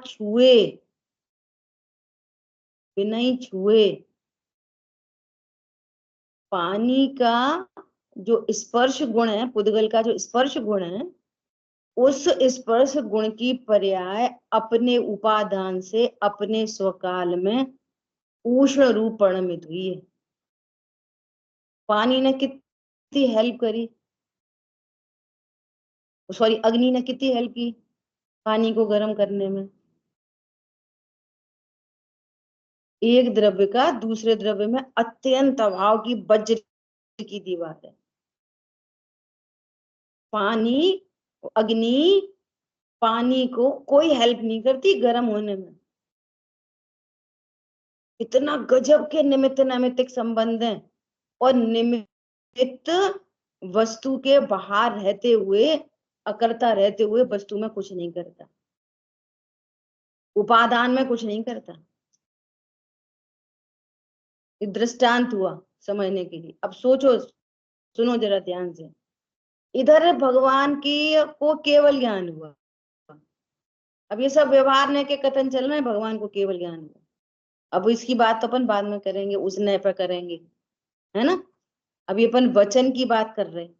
ही छुए पानी का जो स्पर्श गुण है, पुद्गल का जो स्पर्श गुण है, उस स्पर्श गुण की पर्याय अपने उपादान से अपने स्वकाल में उष्ण रूप परिणमित हुई है। पानी ने कितनी हेल्प करी, सॉरी अग्नि ने कितनी हेल्प की पानी को गर्म करने में। एक द्रव्य का दूसरे द्रव्य में अत्यंत अभाव की वज्र की दीवार है। अग्नि पानी को कोई हेल्प नहीं करती गर्म होने में। इतना गजब के निमित्त नैमित्तिक संबंध है, और निमित्त वस्तु के बाहर रहते हुए, अकर्ता रहते हुए वस्तु में कुछ नहीं करता, उपादान में कुछ नहीं करता। दृष्टांत हुआ समझने के लिए। अब सोचो, सुनो जरा ध्यान से। इधर भगवान की को केवल ज्ञान हुआ, अब ये सब व्यवहार ने के कथन चल रहे हैं, भगवान को केवल ज्ञान हुआ। अब इसकी बात तो अपन बाद में करेंगे, उस नए पर करेंगे, है ना। अभी अपन वचन की बात कर रहे हैं।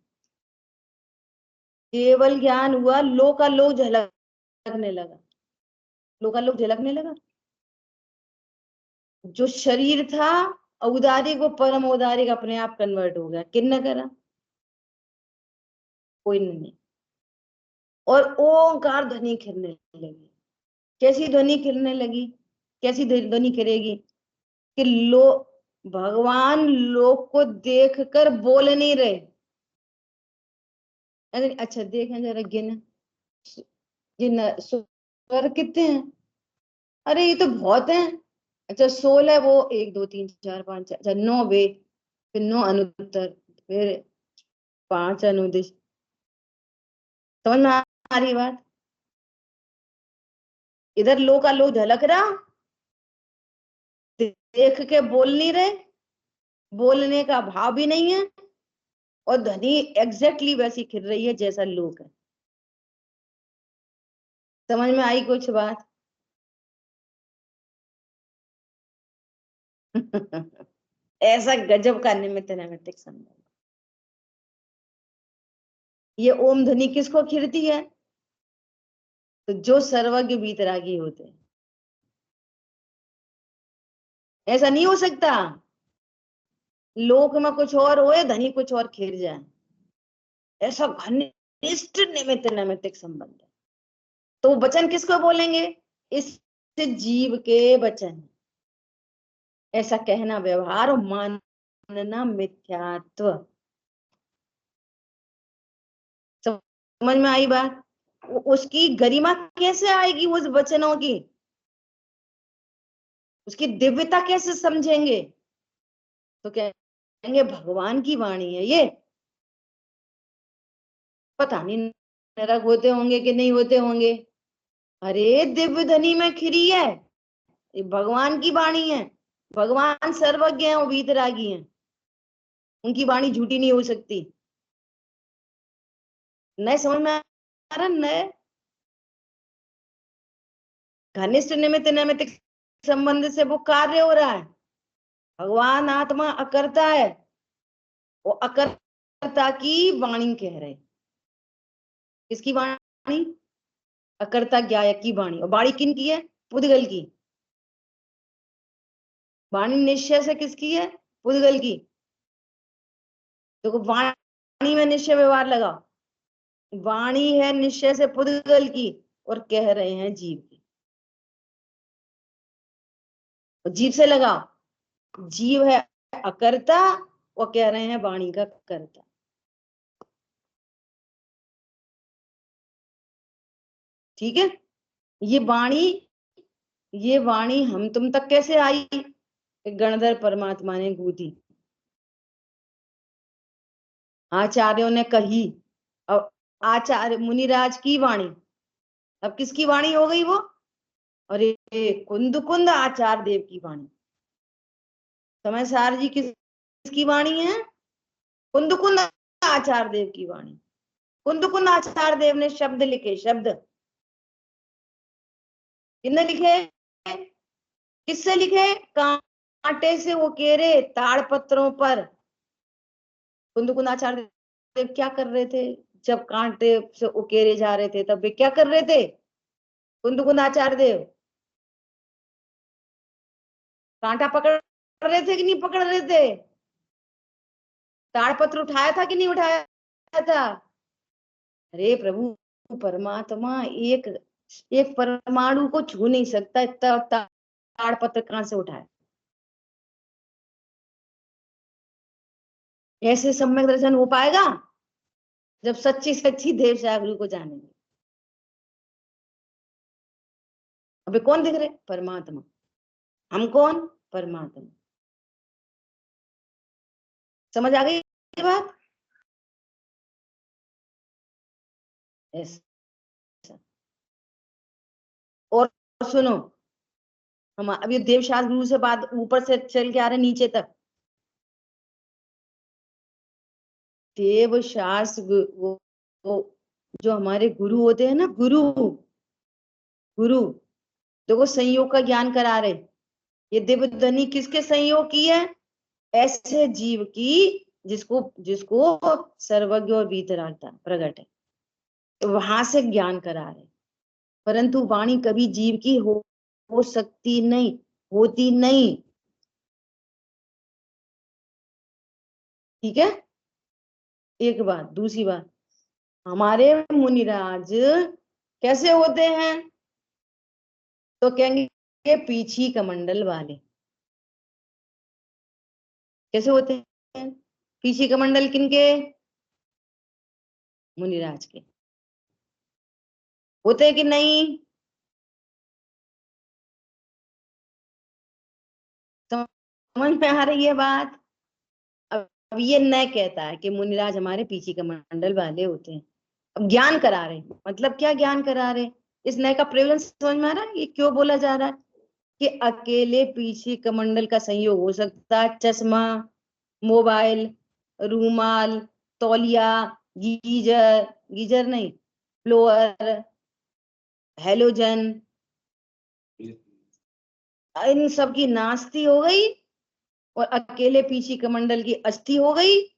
केवल ज्ञान हुआ, लोकालोक झलकने लगा। लोकालोक झलकने लगा। जो शरीर था औदारिक वो परम औदारिक अपने आप कन्वर्ट हो गया। किसने करा? कोई नहीं। और ओंकार ध्वनि खिलने लगी। कैसी ध्वनि खिलने लगी? कैसी ध्वनि खिलेगी कि भगवान लोक को देखकर बोल नहीं रहे। अरे अच्छा देखें जरा, गिन स्वर कितने हैं? अरे ये तो बहुत हैं। अच्छा 16, वो 1 2 3 4 5 6, अच्छा 9 वेद, फिर 9 अनुत्तर, फिर 5 अनुदिश। समझ में आ रही बात? इधर लोकालोक झलक रहा, देख के बोल नहीं रहे, बोलने का भाव भी नहीं है, और ध्वनि एग्जैक्टली वैसी खिल रही है जैसा लोक है। समझ में आई कुछ बात? ऐसा गजब का निमित्त नैमित्तिक संबंध। ये ओम ध्वनि किसको खिलती है? तो जो सर्वज्ञ वीतरागी होते हैं। ऐसा नहीं हो सकता लोक में कुछ और होए, ध्वनि कुछ और खिल जाए। ऐसा घनिष्ठ निमित्त नैमित्तिक संबंध है। तो वचन किसको बोलेंगे? इस जीव के वचन। ऐसा कहना व्यवहार और मानना मिथ्यात्व। समझ में आई बात? उसकी गरिमा कैसे आएगी उस वचनों की? उसकी दिव्यता कैसे समझेंगे? तो कहेंगे भगवान की वाणी है ये। पता नहीं नरक होते होंगे कि नहीं होते होंगे। अरे दिव्य ध्वनि में खिरी है, ये भगवान की वाणी है। भगवान सर्वज्ञ हैं और वीतरागी हैं, उनकी वाणी झूठी नहीं हो सकती। नए समझ में आ रहा? नए घनिष्ठ निमित्त नैमित्तिक संबंध से वो कार्य हो रहा है। भगवान आत्मा अकर्ता है, वो अकर्ता की वाणी कह रहे। किसकी वाणी? अकर्ता ज्ञायक की वाणी। और वाणी किन की है? पुद्गल की। वाणी निश्चय से किसकी है? पुद्गल की। तो वाणी में निश्चय व्यवहार लगा, वाणी है निश्चय से पुद्गल की, और कह रहे हैं जीव की। जीव से लगा, जीव है अकर्ता और कह रहे हैं वाणी का कर्ता। ठीक है। ये वाणी हम तुम तक कैसे आई? गणधर परमात्मा ने गूंथी, आचार्यों ने कही। अब आचार्य मुनिराज की वाणी, अब किसकी वाणी हो गई वो? अरे कुंद कुंद आचार्य देव की वाणी। समय सार जी किसकी वाणी है? कुंद कुंद आचार्य देव की वाणी। कुंद कुंद आचार्य देव ने शब्द लिखे, शब्द किसने लिखे? किससे लिखे? कांटे से उकेरे ताड़पत्रों पर। कुंद कुंद आचार्य देव क्या कर रहे थे जब कांटे से उकेरे जा रहे थे? तब वे क्या कर रहे थे? कुंद कुंद आचार्य देव कांटा पकड़ रहे थे कि नहीं पकड़ रहे थे? ताड़पत्र उठाया था कि नहीं उठाया था? अरे प्रभु परमात्मा एक एक परमाणु को छू नहीं सकता, इतना ताड़पत्र कहां से उठाए? ऐसे सम्यक दर्शन हो पाएगा जब सच्ची सच्ची देव सागुरु को जानेंगे। अबे कौन दिख रहे? परमात्मा। हम कौन? परमात्मा। समझ आ गई बात? ऐसा। और सुनो, हम अभी देव शास्त्र से बात ऊपर से चल के आ रहे नीचे तक। देव शास्त्र वो जो हमारे गुरु होते हैं ना, गुरु देखो संयोग का ज्ञान करा रहे। ये देवध्वनि किसके संयोग की है? ऐसे जीव की जिसको जिसको सर्वज्ञ और वीतरागता प्रकट है, तो वहां से ज्ञान करा रहे। परंतु वाणी कभी जीव की हो सकती नहीं, होती नहीं। ठीक है, एक बात। दूसरी बात, हमारे मुनिराज कैसे होते हैं? तो कहेंगे पीछी कमंडल वाले। कैसे होते हैं पीछी कमंडल? किनके? मुनिराज के। होते हैं कि नहीं? समझ में आ रही है बात? अब ये न कहता है कि मुनिराज हमारे पीछी कमंडल वाले होते हैं। अब ज्ञान करा रहे, मतलब क्या ज्ञान करा रहे? इस नए का प्रयोजन समझ में आ रहा है? ये क्यों बोला जा रहा है कि अकेले पीछे कमंडल का संयोग हो सकता है? चश्मा, मोबाइल, रूमाल, तौलिया, गीजर नहीं, फ्लोअर, हेलोजन, इन सब की नास्ती हो गई और अकेले पीछी कमंडल की अस्थि हो गई,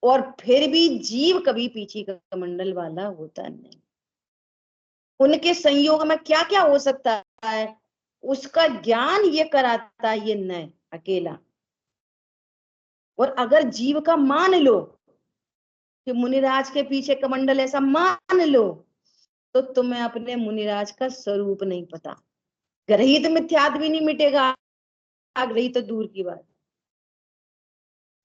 और फिर भी जीव कभी पीछी कमंडल वाला होता नहीं। उनके संयोग में क्या क्या हो सकता है उसका ज्ञान ये कराता है, ये न अकेला। और अगर जीव का मान लो कि मुनिराज के पीछे कमंडल, ऐसा मान लो, तो तुम्हें अपने मुनिराज का स्वरूप नहीं पता। ग्रहित मिथ्यात्व भी नहीं मिटेगा, ग्रहित तो दूर की बात।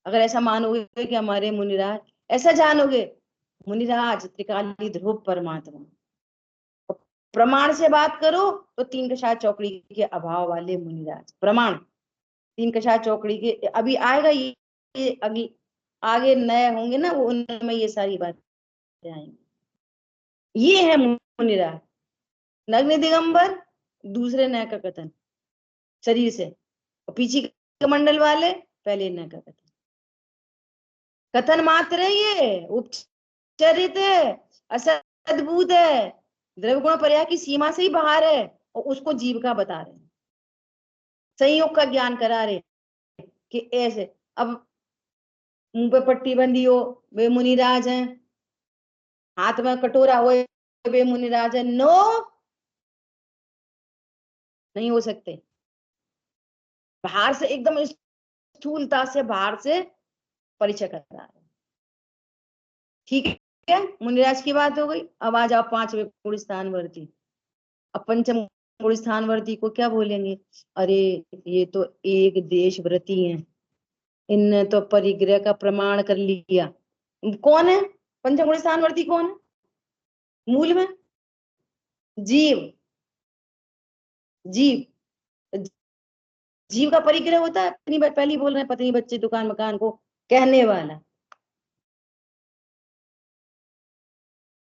अगर ऐसा मानोगे कि हमारे मुनिराज, ऐसा जानोगे मुनिराज त्रिकाली ध्रुव परमात्मा, प्रमाण से बात करो तो तीन कषाय चौकड़ी के अभाव वाले मुनिराज। प्रमाण तीन कषाय चौकड़ी के अभी आएगा, ये अगली आगे नए होंगे ना, वो उनमें ये सारी बातें आएंगी। ये है मुनिराज। नग्न दिगंबर दूसरे नय का कथन शरीर से, और पीछे कमंडल वाले पहले नय का कथन। कथन मात्र है, ये उपचरित है, असद्भुत है, द्रव्य गुण पर्याय की सीमा से ही बाहर है, और उसको जीव का बता रहे हैं, संयोग का ज्ञान करा रहे कि ऐसे। अब मुंह पे पट्टी बंदी हो, वे मुनिराज हैं, हाथ में कटोरा हो, वे मुनिराज है। नो, नहीं हो सकते। बाहर से एकदम स्थूलता से बाहर से परिचय करा रहे। ठीक है, मुनिराज की बात हो गई। अब आ जाओ पांचवें गुण स्थानवर्ती। अब पंचम गुण स्थानवर्ती को क्या बोलेंगे? अरे ये तो एक देश व्रती हैं, इनने तो परिग्रह का प्रमाण कर लिया। कौन है पंचम गुण स्थानवर्ती? कौन है मूल में? जीव। जीव, जीव का परिग्रह होता है, अपनी पहले बोल रहे हैं, पत्नी बच्चे दुकान मकान को कहने वाला।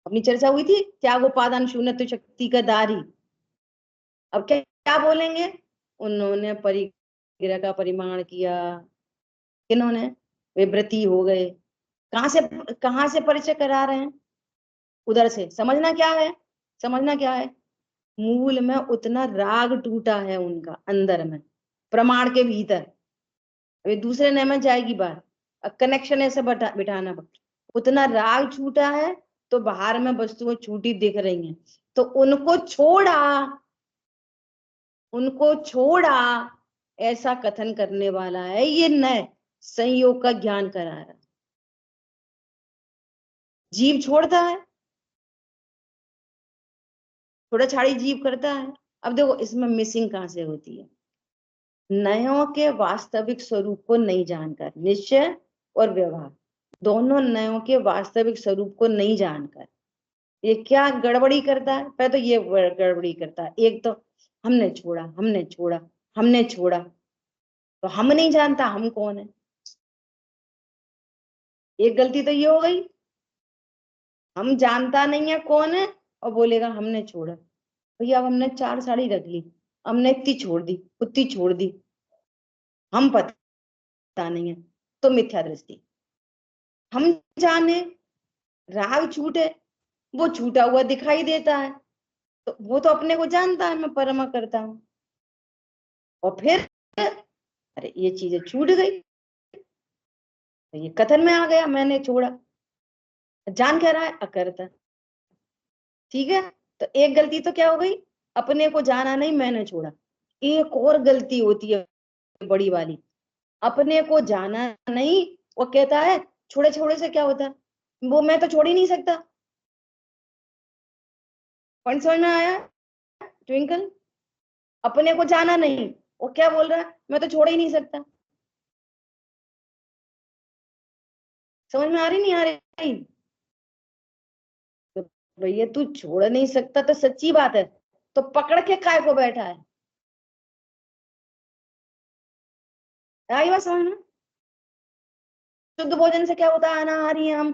अपनी चर्चा हुई थी त्याग उपादान शून्य शक्ति का दारी। अब क्या क्या बोलेंगे, उन्होंने परिग्रह का परिमाण किया, किन्होंने, वे व्रती हो गए। कहां से परिचय करा रहे हैं, उधर से। समझना क्या है, समझना क्या है, मूल में उतना राग टूटा है उनका अंदर में, प्रमाण के भीतर। अभी दूसरे नए में जाएगी बात, कनेक्शन ऐसे बिठाना, उतना राग छूटा है तो बाहर में वस्तुएं छूटी दिख रही हैं, तो उनको छोड़ा ऐसा कथन करने वाला है ये नए संयोग का ज्ञान करा रहा है। जीव छोड़ता है, थोड़ा छाड़ी जीव करता है। अब देखो इसमें मिसिंग कहां से होती है, नयों के वास्तविक स्वरूप को नहीं जानकर, निश्चय और व्यवहार दोनों नयों के वास्तविक स्वरूप को नहीं जानकर ये क्या गड़बड़ी करता है। पहले तो ये गड़बड़ी करता है, एक तो हमने छोड़ा, हमने छोड़ा, हमने छोड़ा, तो हम नहीं जानता हम कौन है। एक गलती तो ये हो गई, हम जानता नहीं है कौन है, और बोलेगा हमने छोड़ा। भैया अब हमने 4 साड़ी रख ली, हमने इतनी छोड़ दी, उतनी छोड़ दी, हम पता नहीं है, तो मिथ्या दृष्टि। हम जाने, राग छूटे, वो छूटा हुआ दिखाई देता है, तो वो तो अपने को जानता है मैं परमा करता हूं, और फिर अरे ये चीजें छूट गई, तो ये कथन में आ गया मैंने छोड़ा। जान कह रहा है अकर्ता, ठीक है। तो एक गलती तो क्या हो गई, अपने को जाना नहीं मैंने छोड़ा। एक और गलती होती है बड़ी वाली, अपने को जाना नहीं, वो कहता है छोड़े छोड़े से क्या होता है, वो मैं तो छोड़ ही नहीं सकता। पॉइंट समझ में आया ट्विंकल? अपने को जाना नहीं, वो क्या बोल रहा है, मैं तो छोड़ ही नहीं सकता। समझ में आ रही नहीं आ रही? तो भैया तू छोड़ नहीं सकता तो सच्ची बात है, तो पकड़ के काय को बैठा है? आई बात समझ में? शुद्ध भोजन से क्या होता है, अनाहारी हम,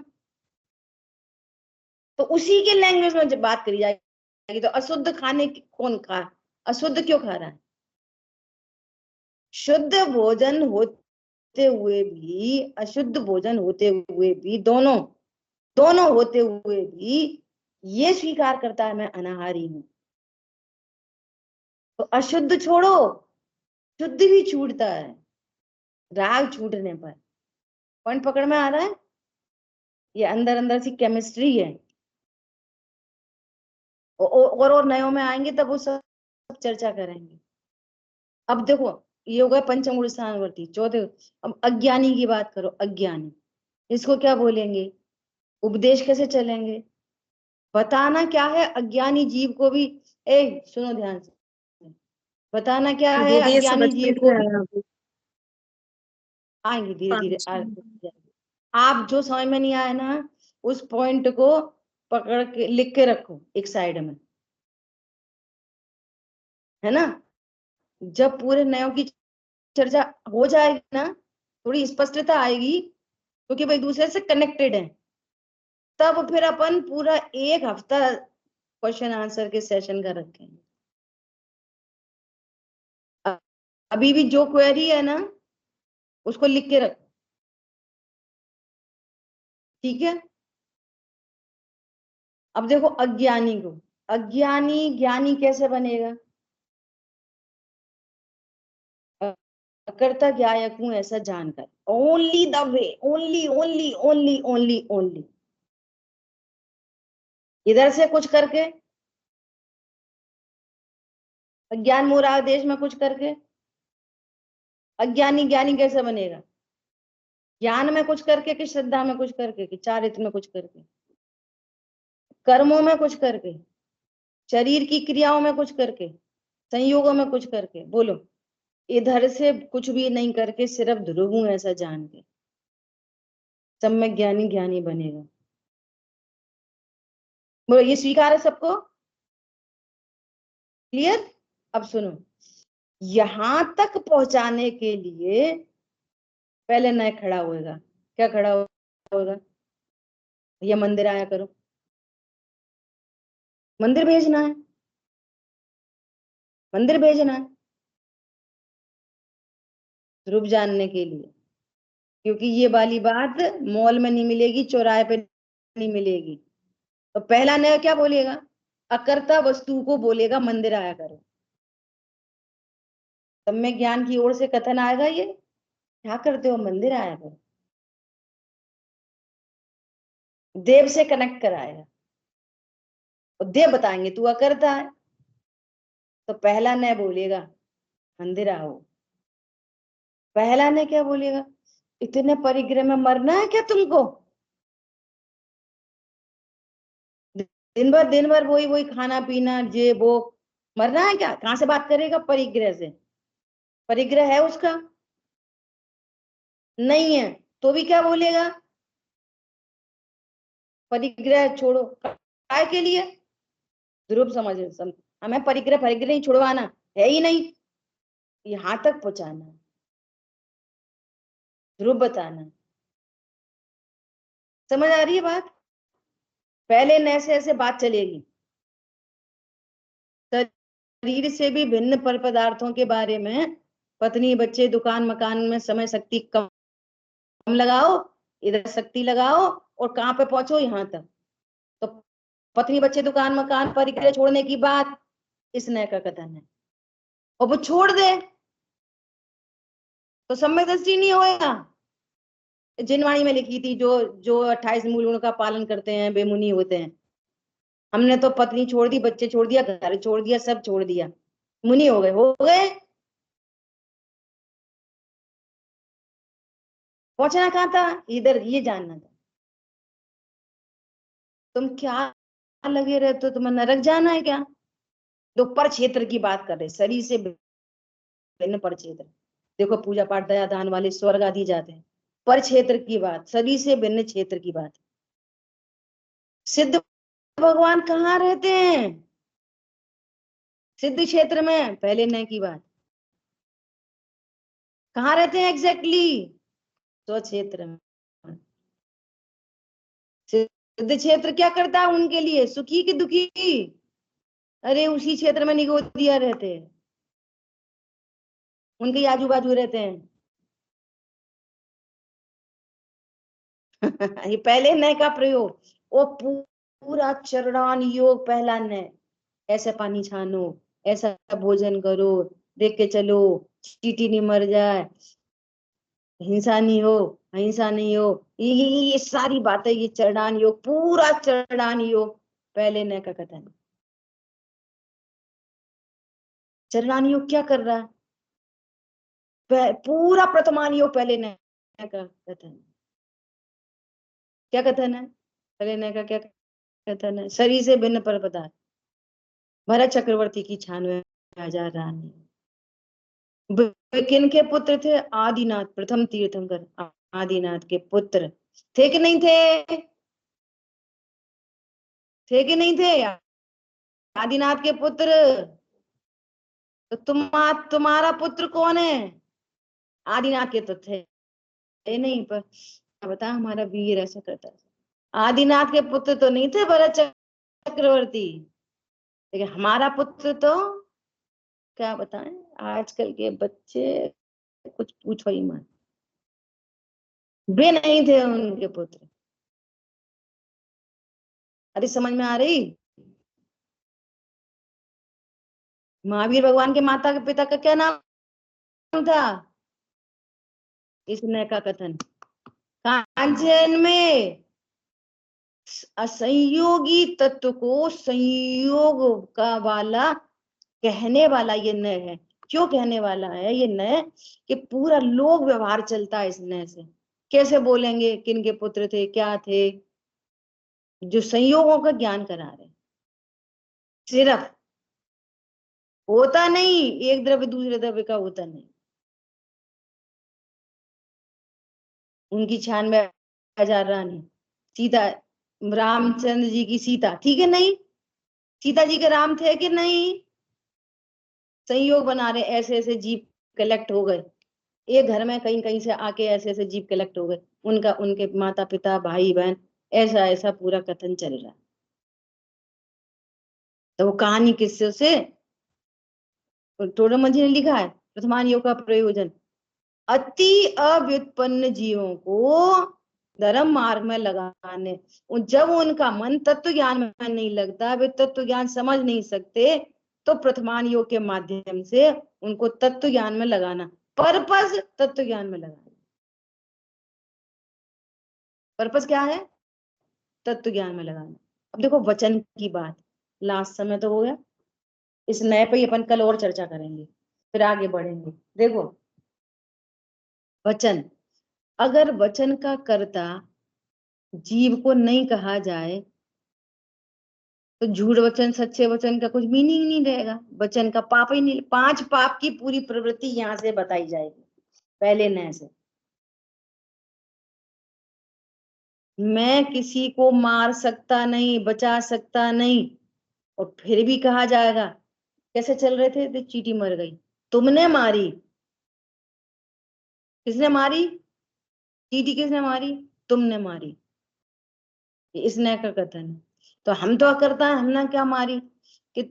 तो उसी के लैंग्वेज में जब बात करी जाएगी तो अशुद्ध खाने कौन खा, अशुद्ध क्यों खा रहा है? शुद्ध भोजन होते हुए भी, अशुद्ध भोजन होते हुए भी, दोनों होते हुए भी ये स्वीकार करता है मैं अनाहारी हूं, तो अशुद्ध छोड़ो, शुद्ध भी छूटता है राग छूटने पर। पॉइंट पकड़ में आ रहा है? ये अंदर अंदर सी केमिस्ट्री है, और नयों में आएंगे तब वो सब चर्चा करेंगे। अब देखो ये हो गया पंचम गुण स्थानवर्ती, चौथे। अब अज्ञानी की बात करो, अज्ञानी, इसको क्या बोलेंगे, उपदेश कैसे चलेंगे, बताना क्या है अज्ञानी जीव को भी। सुनो ध्यान से, बताना क्या है
दीदी ये
अज्ञानी
समझ
जीव
में
को
नहीं
भी।
आया अभी।
आएंगे धीरे धीरे
पाँच।
आप जो समझ में नहीं आया ना, उस पॉइंट को पकड़ के लिख के रखो एक साइड में, है ना। जब पूरे नयों की चर्चा हो जाएगी ना, थोड़ी स्पष्टता आएगी, क्योंकि भाई दूसरे से कनेक्टेड है, तब फिर अपन पूरा 1 हफ्ता क्वेश्चन आंसर के सेशन का रखेंगे। अभी भी जो क्वेरी है ना उसको लिख के रखो, ठीक है। अब देखो अज्ञानी को, अज्ञानी ज्ञानी कैसे बनेगा, अकर्ता ज्ञायक हूं ऐसा जानकर, only the way, only only only only only, इधर से कुछ करके, अज्ञान मूढ़ देश में कुछ करके अज्ञानी ज्ञानी कैसे बनेगा, ज्ञान में कुछ करके कि श्रद्धा में कुछ करके कि चारित्र में कुछ करके, कर्मों में कुछ करके, शरीर की क्रियाओं में कुछ करके, संयोगों में कुछ करके। बोलो, इधर से कुछ भी नहीं करके सिर्फ ध्रुव हूं ऐसा जान के सब में ज्ञानी ज्ञानी बनेगा। बोलो ये स्वीकार है सबको, क्लियर? अब सुनो, यहां तक पहुंचाने के लिए पहले नए खड़ा होएगा। क्या खड़ा होएगा? ये मंदिर आया करो, मंदिर भेजना है, मंदिर भेजना है रूप जानने के लिए, क्योंकि ये वाली बात मॉल में नहीं मिलेगी, चौराहे पे नहीं मिलेगी। तो पहला नया क्या बोलेगा? अकर्ता वस्तु को बोलेगा मंदिर आया करो। तब में ज्ञान की ओर से कथन आएगा, ये क्या करते हो, मंदिर आया करो। देव से कनेक्ट कराएगा और देव बताएंगे तू अकर्ता है। तो पहला नय बोलेगा मंदिर आओ। पहला ने क्या बोलेगा? इतने परिग्रह में मरना है क्या तुमको? दिन भर वही वही खाना पीना, जे वो, मरना है क्या? कहां से बात करेगा? परिग्रह से। परिग्रह है उसका? नहीं है, तो भी क्या बोलेगा? परिग्रह छोड़ो। काय के लिए? ध्रुव समझ हमें परिग्रह परिग्रह नहीं छुड़वाना है ही नहीं, यहां तक पहुंचाना, ध्रुव बताना। समझ आ रही है बात? पहले न से ऐसे बात चलेगी, शरीर से भी भिन्न पर पदार्थों के बारे में, पत्नी बच्चे दुकान मकान में समय शक्ति कम लगाओ, इधर शक्ति लगाओ और कहां पे पहुंचो? यहां तक। तो पत्नी बच्चे दुकान मकान परिग्रह छोड़ने की बात इस नय का कथन है, और वो छोड़ दे तो सम्यक दृष्टि नहीं होएगा। जिनवाणी में लिखी थी, जो जो 28 मूल गुण का पालन करते हैं बेमुनि होते हैं। हमने तो पत्नी छोड़ दी, बच्चे छोड़ दिया, घर छोड़ दिया, सब छोड़ दिया, मुनि हो गए, हो गए। पहुंचना कहां था? इधर, ये जानना था। तुम क्या लगे रहते हो? तुम्हें नरक जाना है क्या? तो पर क्षेत्र की बात कर रहे, शरीर से भिन्न पर क्षेत्र। देखो पूजा पाठ दया दान वाले स्वर्ग आदि जाते हैं, पर क्षेत्र की बात, शरीर से भिन्न क्षेत्र की बात। सिद्ध भगवान कहाँ रहते हैं? सिद्ध क्षेत्र में, पहले न की बात। कहाँ रहते हैं एग्जैक्टली? स्व क्षेत्र में। सिद्ध क्षेत्र क्या करता है उनके लिए? सुखी कि दुखी? अरे उसी क्षेत्र में निगोदिया रहते हैं, उनके आजू बाजू रहते हैं। ये पहले नय का प्रयोग, वो पूरा चरणान योग, पहला नय। ऐसा पानी छानो, ऐसा भोजन करो, देख के चलो, चींटी नहीं मर जाए, हिंसा नहीं हो, अहिंसा नहीं हो, ये सारी बातें, ये चरणान योग, पूरा चरणान योग पहले नय का कथन। चरणान योग क्या कर रहा है? पूरा प्रथमान योग पहले नय का कथन। क्या कथन है पहले नय का? क्या कथन है? शरीर से भिन्न पर पदार्थ। भरत चक्रवर्ती की 96,000 रानी। किन के पुत्र थे? आदिनाथ, प्रथम तीर्थंकर आदिनाथ के पुत्र थे कि नहीं थे? थे कि नहीं थे आदिनाथ के पुत्र? तो तुम्हारा पुत्र कौन है? आदिनाथ के तो थे नहीं, पर बता हमारा वीर ऐसा करता है। आदिनाथ के पुत्र तो नहीं थे भरत चक्रवर्ती, लेकिन हमारा पुत्र तो, क्या बताएं, आजकल के बच्चे कुछ पूछो ही मत, वे नहीं थे उनके पुत्र। अरे समझ में आ रही? महावीर भगवान के माता के पिता का क्या नाम था? इस नय का कथन। कांचन में असंयोगी तत्व को संयोग का वाला कहने वाला ये नय है। क्यों कहने वाला है ये नय? कि पूरा लोक व्यवहार चलता है इस नय से। कैसे बोलेंगे किन के पुत्र थे, क्या थे, जो संयोगों का ज्ञान करा रहे। सिर्फ होता नहीं, एक द्रव्य दूसरे द्रव्य का होता नहीं। उनकी 96,000 रानी, सीता, रामचंद्र जी की सीता, ठीक है नहीं? सीता जी के राम थे कि नहीं? संयोग बना रहे, ऐसे ऐसे जीव कलेक्ट हो गए एक घर में, कहीं कहीं से आके ऐसे ऐसे जीव कलेक्ट हो गए, उनका उनके माता पिता भाई बहन, ऐसा ऐसा पूरा कथन चल रहा है। तो वो कहानी किससे से टोडरमल जी ने लिखा है, प्रथमान योग का प्रयोजन अति अव्युत्पन्न जीवों को धर्म मार्ग में लगाने। जब उनका मन तत्व ज्ञान में नहीं लगता, वे तत्व ज्ञान समझ नहीं सकते, तो प्रथमान योग के माध्यम से उनको तत्व ज्ञान में लगाना। पर्पस तत्व ज्ञान में लगाना। पर्पस क्या है? तत्व ज्ञान में लगाना। अब देखो वचन की बात, लास्ट समय तो हो गया, इस नए पे ही अपन कल और चर्चा करेंगे, फिर आगे बढ़ेंगे। देखो वचन, अगर वचन का कर्ता जीव को नहीं कहा जाए तो झूठ वचन सच्चे वचन का कुछ मीनिंग नहीं रहेगा, वचन का पाप ही नहीं। 5 पाप की पूरी प्रवृत्ति यहाँ से बताई जाएगी पहले नए से। मैं किसी को मार सकता नहीं, बचा सकता नहीं, और फिर भी कहा जाएगा कैसे चल रहे थे, तो चींटी मर गई, तुमने मारी। किसने मारी? चींटी किसने मारी? तुमने मारी। इस नए का कथन है। तो हम तो अकर्ता है, हमने क्या मारी? कि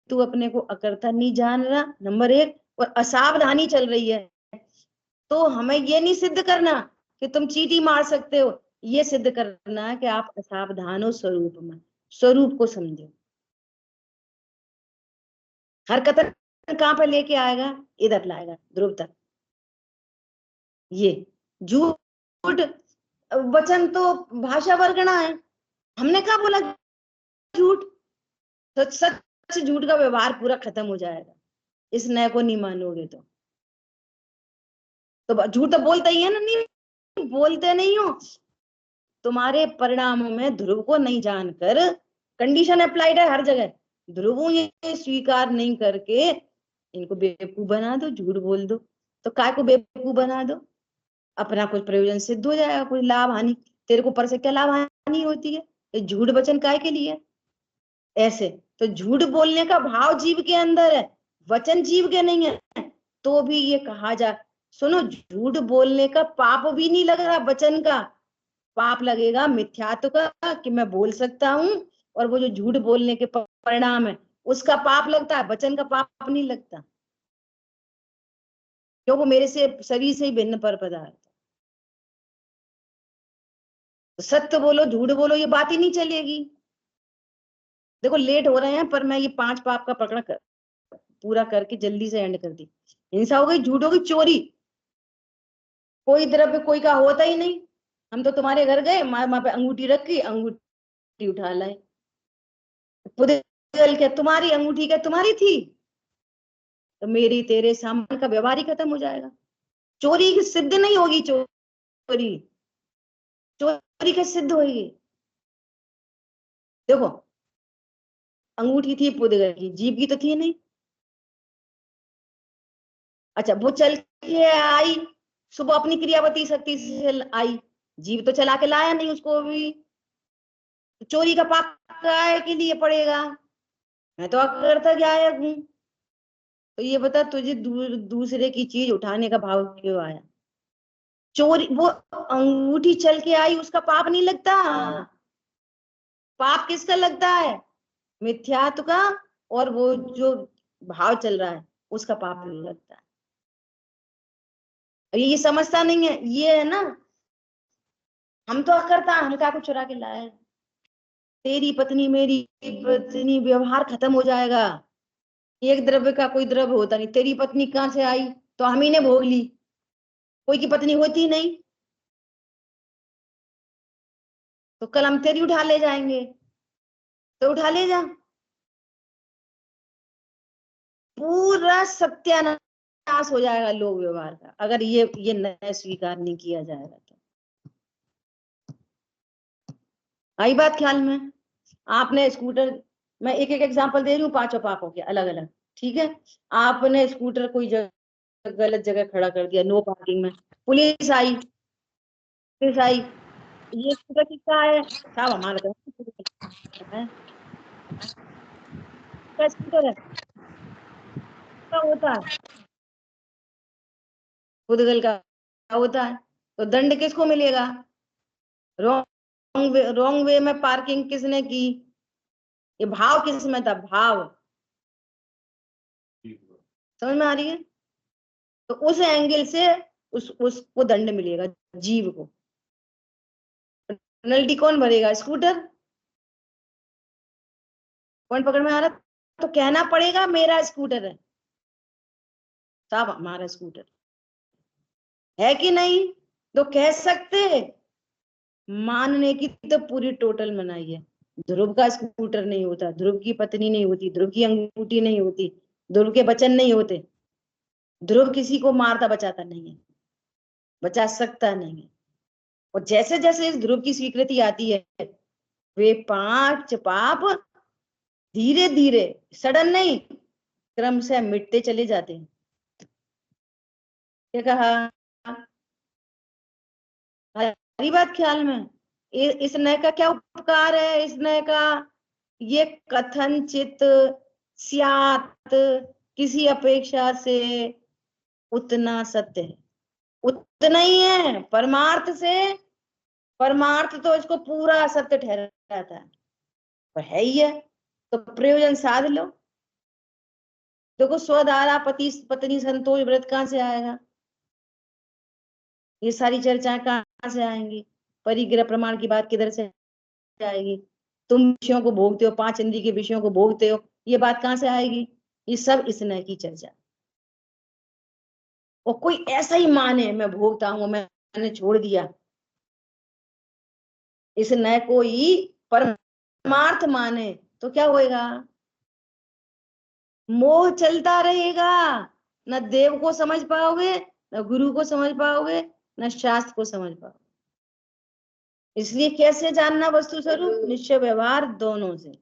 तू अपने को अकर्ता नहीं जान रहा, नंबर 1, और असावधानी चल रही है। तो हमें ये नहीं सिद्ध करना कि तुम चींटी मार सकते हो, ये सिद्ध करना है कि आप असावधान हो स्वरूप में, स्वरूप को समझो। हर कथन कहां पे लेके आएगा? इधर लाएगा, ध्रुव तक। ये झूठ वचन तो भाषा वर्गणा है। हमने क्या बोला? झूठ। सच सच झूठ का व्यवहार पूरा खत्म हो जाएगा इस नए को नहीं मानोगे तो झूठ तो बोलते ही है ना, नहीं बोलते नहीं हो। तुम्हारे परिणामों में ध्रुव को नहीं जानकर, कंडीशन अप्लाइड है हर जगह, ध्रुव ये स्वीकार नहीं करके इनको बेवकूफ बना दो, झूठ बोल दो। तो काय को बेवकूफ बना दो? अपना कुछ प्रयोजन सिद्ध हो जाएगा, कुछ लाभ हानि। तेरे को पर से क्या लाभ हानि होती है? ये झूठ वचन काय के लिए? ऐसे तो झूठ बोलने का भाव जीव के अंदर है, वचन जीव के नहीं है। तो भी ये कहा जा, सुनो, झूठ बोलने का पाप भी नहीं लग रहा, वचन का पाप लगेगा मिथ्यात्व का, कि मैं बोल सकता हूं, और वो जो झूठ बोलने के परिणाम है उसका पाप लगता है, वचन का पाप नहीं लगता, क्यों? वो मेरे से शरीर से ही भिन्न पर पदार्थ। तो सत्य बोलो झूठ बोलो ये बात ही नहीं चलेगी। देखो लेट हो रहे हैं, पर मैं ये 5 पाप का पकड़ा पूरा करके जल्दी से एंड कर दी। हिंसा हो गई, झूठ हो गई, चोरी, कोई द्रव्य कोई का होता ही नहीं। हम तो तुम्हारे घर गए, वहां पे अंगूठी रखी, अंगूठी उठा लाए, क्या तुम्हारी अंगूठी क्या तुम्हारी थी? तो मेरी तेरे सामान का व्यवहार ही खत्म हो जाएगा। चोरी की सिद्ध नहीं होगी, चोरी चोरी कैसे सिद्ध होगी? देखो अंगूठी थी पुद्गल की, जीव की तो थी नहीं। अच्छा वो चल के आई, सुबह अपनी क्रियावती शक्ति से आई, जीव तो चला के लाया नहीं उसको भी, चोरी का पाप काय के लिए पड़ेगा? मैं तो अकर्ता गायक हूं। तो ये बता तुझे दूसरे की चीज उठाने का भाव क्यों आया? चोरी, वो अंगूठी चल के आई उसका पाप नहीं लगता। पाप किसका लगता है? मिथ्यात्व का, और वो जो भाव चल रहा है उसका पाप नहीं लगता है। ये समझता नहीं है, ये है ना, हम तो अकर्ता, हम क्या कुछ चुरा के लाए? तेरी पत्नी मेरी पत्नी व्यवहार खत्म हो जाएगा। एक द्रव्य का कोई द्रव्य होता नहीं, तेरी पत्नी कहां से आई? तो हम ही ने भोग ली, कोई की पत्नी होती नहीं। तो कल हम तेरी उठा ले जाएंगे, तो उठा ले जा। पूरा सत्यानाश हो जाएगा लोक व्यवहार का, अगर ये नया स्वीकार नहीं किया जाएगा तो। आई बात ख्याल में? आपने स्कूटर, मैं एक एक एग्जांपल दे रही हूँ 5 पापों के अलग अलग, ठीक है? आपने स्कूटर कोई जगह गलत जगह खड़ा कर दिया, नो पार्किंग में, पुलिस आई, ये स्कूटर किसका है? साहब हमारा है, स्कूटर है, का होता है, पुद्गल का होता है, तो दंड किसको मिलेगा? रॉन्ग वे में पार्किंग किसने की? ये भाव किस में था? भाव समझ में आ रही है? तो उस एंगल से उसको दंड मिलेगा, जीव को। पेनल्टी कौन भरेगा? स्कूटर। पॉइंट पकड़ में आ रहा? तो कहना पड़ेगा मेरा स्कूटर है, साहब हमारा स्कूटर है कि नहीं? तो कह सकते, मानने की तो पूरी टोटल मनाही है। ध्रुव का स्कूटर नहीं होता, ध्रुव की पत्नी नहीं होती, ध्रुव की अंगूठी नहीं होती, ध्रुव के वचन नहीं होते, ध्रुव किसी को मारता बचाता नहीं है, बचा सकता नहीं है। और जैसे जैसे इस ध्रुव की स्वीकृति आती है, वे पांच पाप धीरे धीरे, सडन नहीं, क्रम से मिटते चले जाते हैं। क्या कहा? हरी बात ख्याल में? इस नय का क्या उपकार है? इस नय का ये कथनचित स्यात् किसी अपेक्षा से उतना सत्य है, उतना ही है परमार्थ से। परमार्थ तो इसको पूरा सत्य ठहराता है, पर है ही है, तो प्रयोजन साध लो। देखो, स्वधारा पति पत्नी संतोष व्रत कहां से आएगा? ये सारी चर्चाएं कहां से आएंगी? परिग्रह प्रमाण की बात किधर से आएगी? तुम विषयों को भोगते हो, 5 इंद्रिय के विषयों को भोगते हो, ये बात कहां से आएगी? ये सब इस नय की चर्चा। और कोई ऐसा ही माने मैं भोगता हूं, मैंने छोड़ दिया, इस नय को ही परमार्थ माने, तो क्या होएगा? मोह चलता रहेगा, न देव को समझ पाओगे, न गुरु को समझ पाओगे, न शास्त्र को समझ पाओगे। इसलिए कैसे जानना वस्तु स्वरूप? निश्चय व्यवहार दोनों से।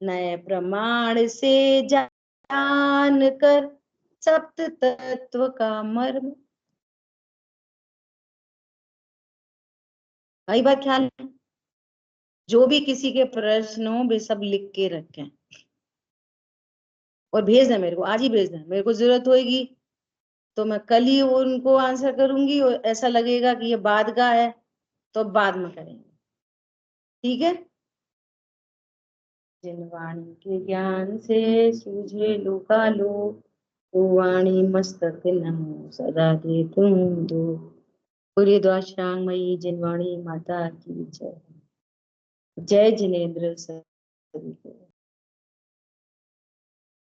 नए प्रमाण से जान कर सप्त तत्व का मर्म। आई बात ख्याल में? जो भी किसी के प्रश्न हो वे सब लिख के रखें और भेज दें मेरे को, आज ही भेज दें। मेरे को जरूरत होगी तो मैं कल ही उनको आंसर करूंगी, और ऐसा लगेगा कि ये बाद का है तो बाद में करेंगे, ठीक है? जिन वाणी के ज्ञान से सूझे लोकालो, तो वाणी मस्तक नमो सदा दे तुम दो। पूरी द्वाशांगमयी जिनवाणी माता की जय। जय जिनेन्द्र सभी को।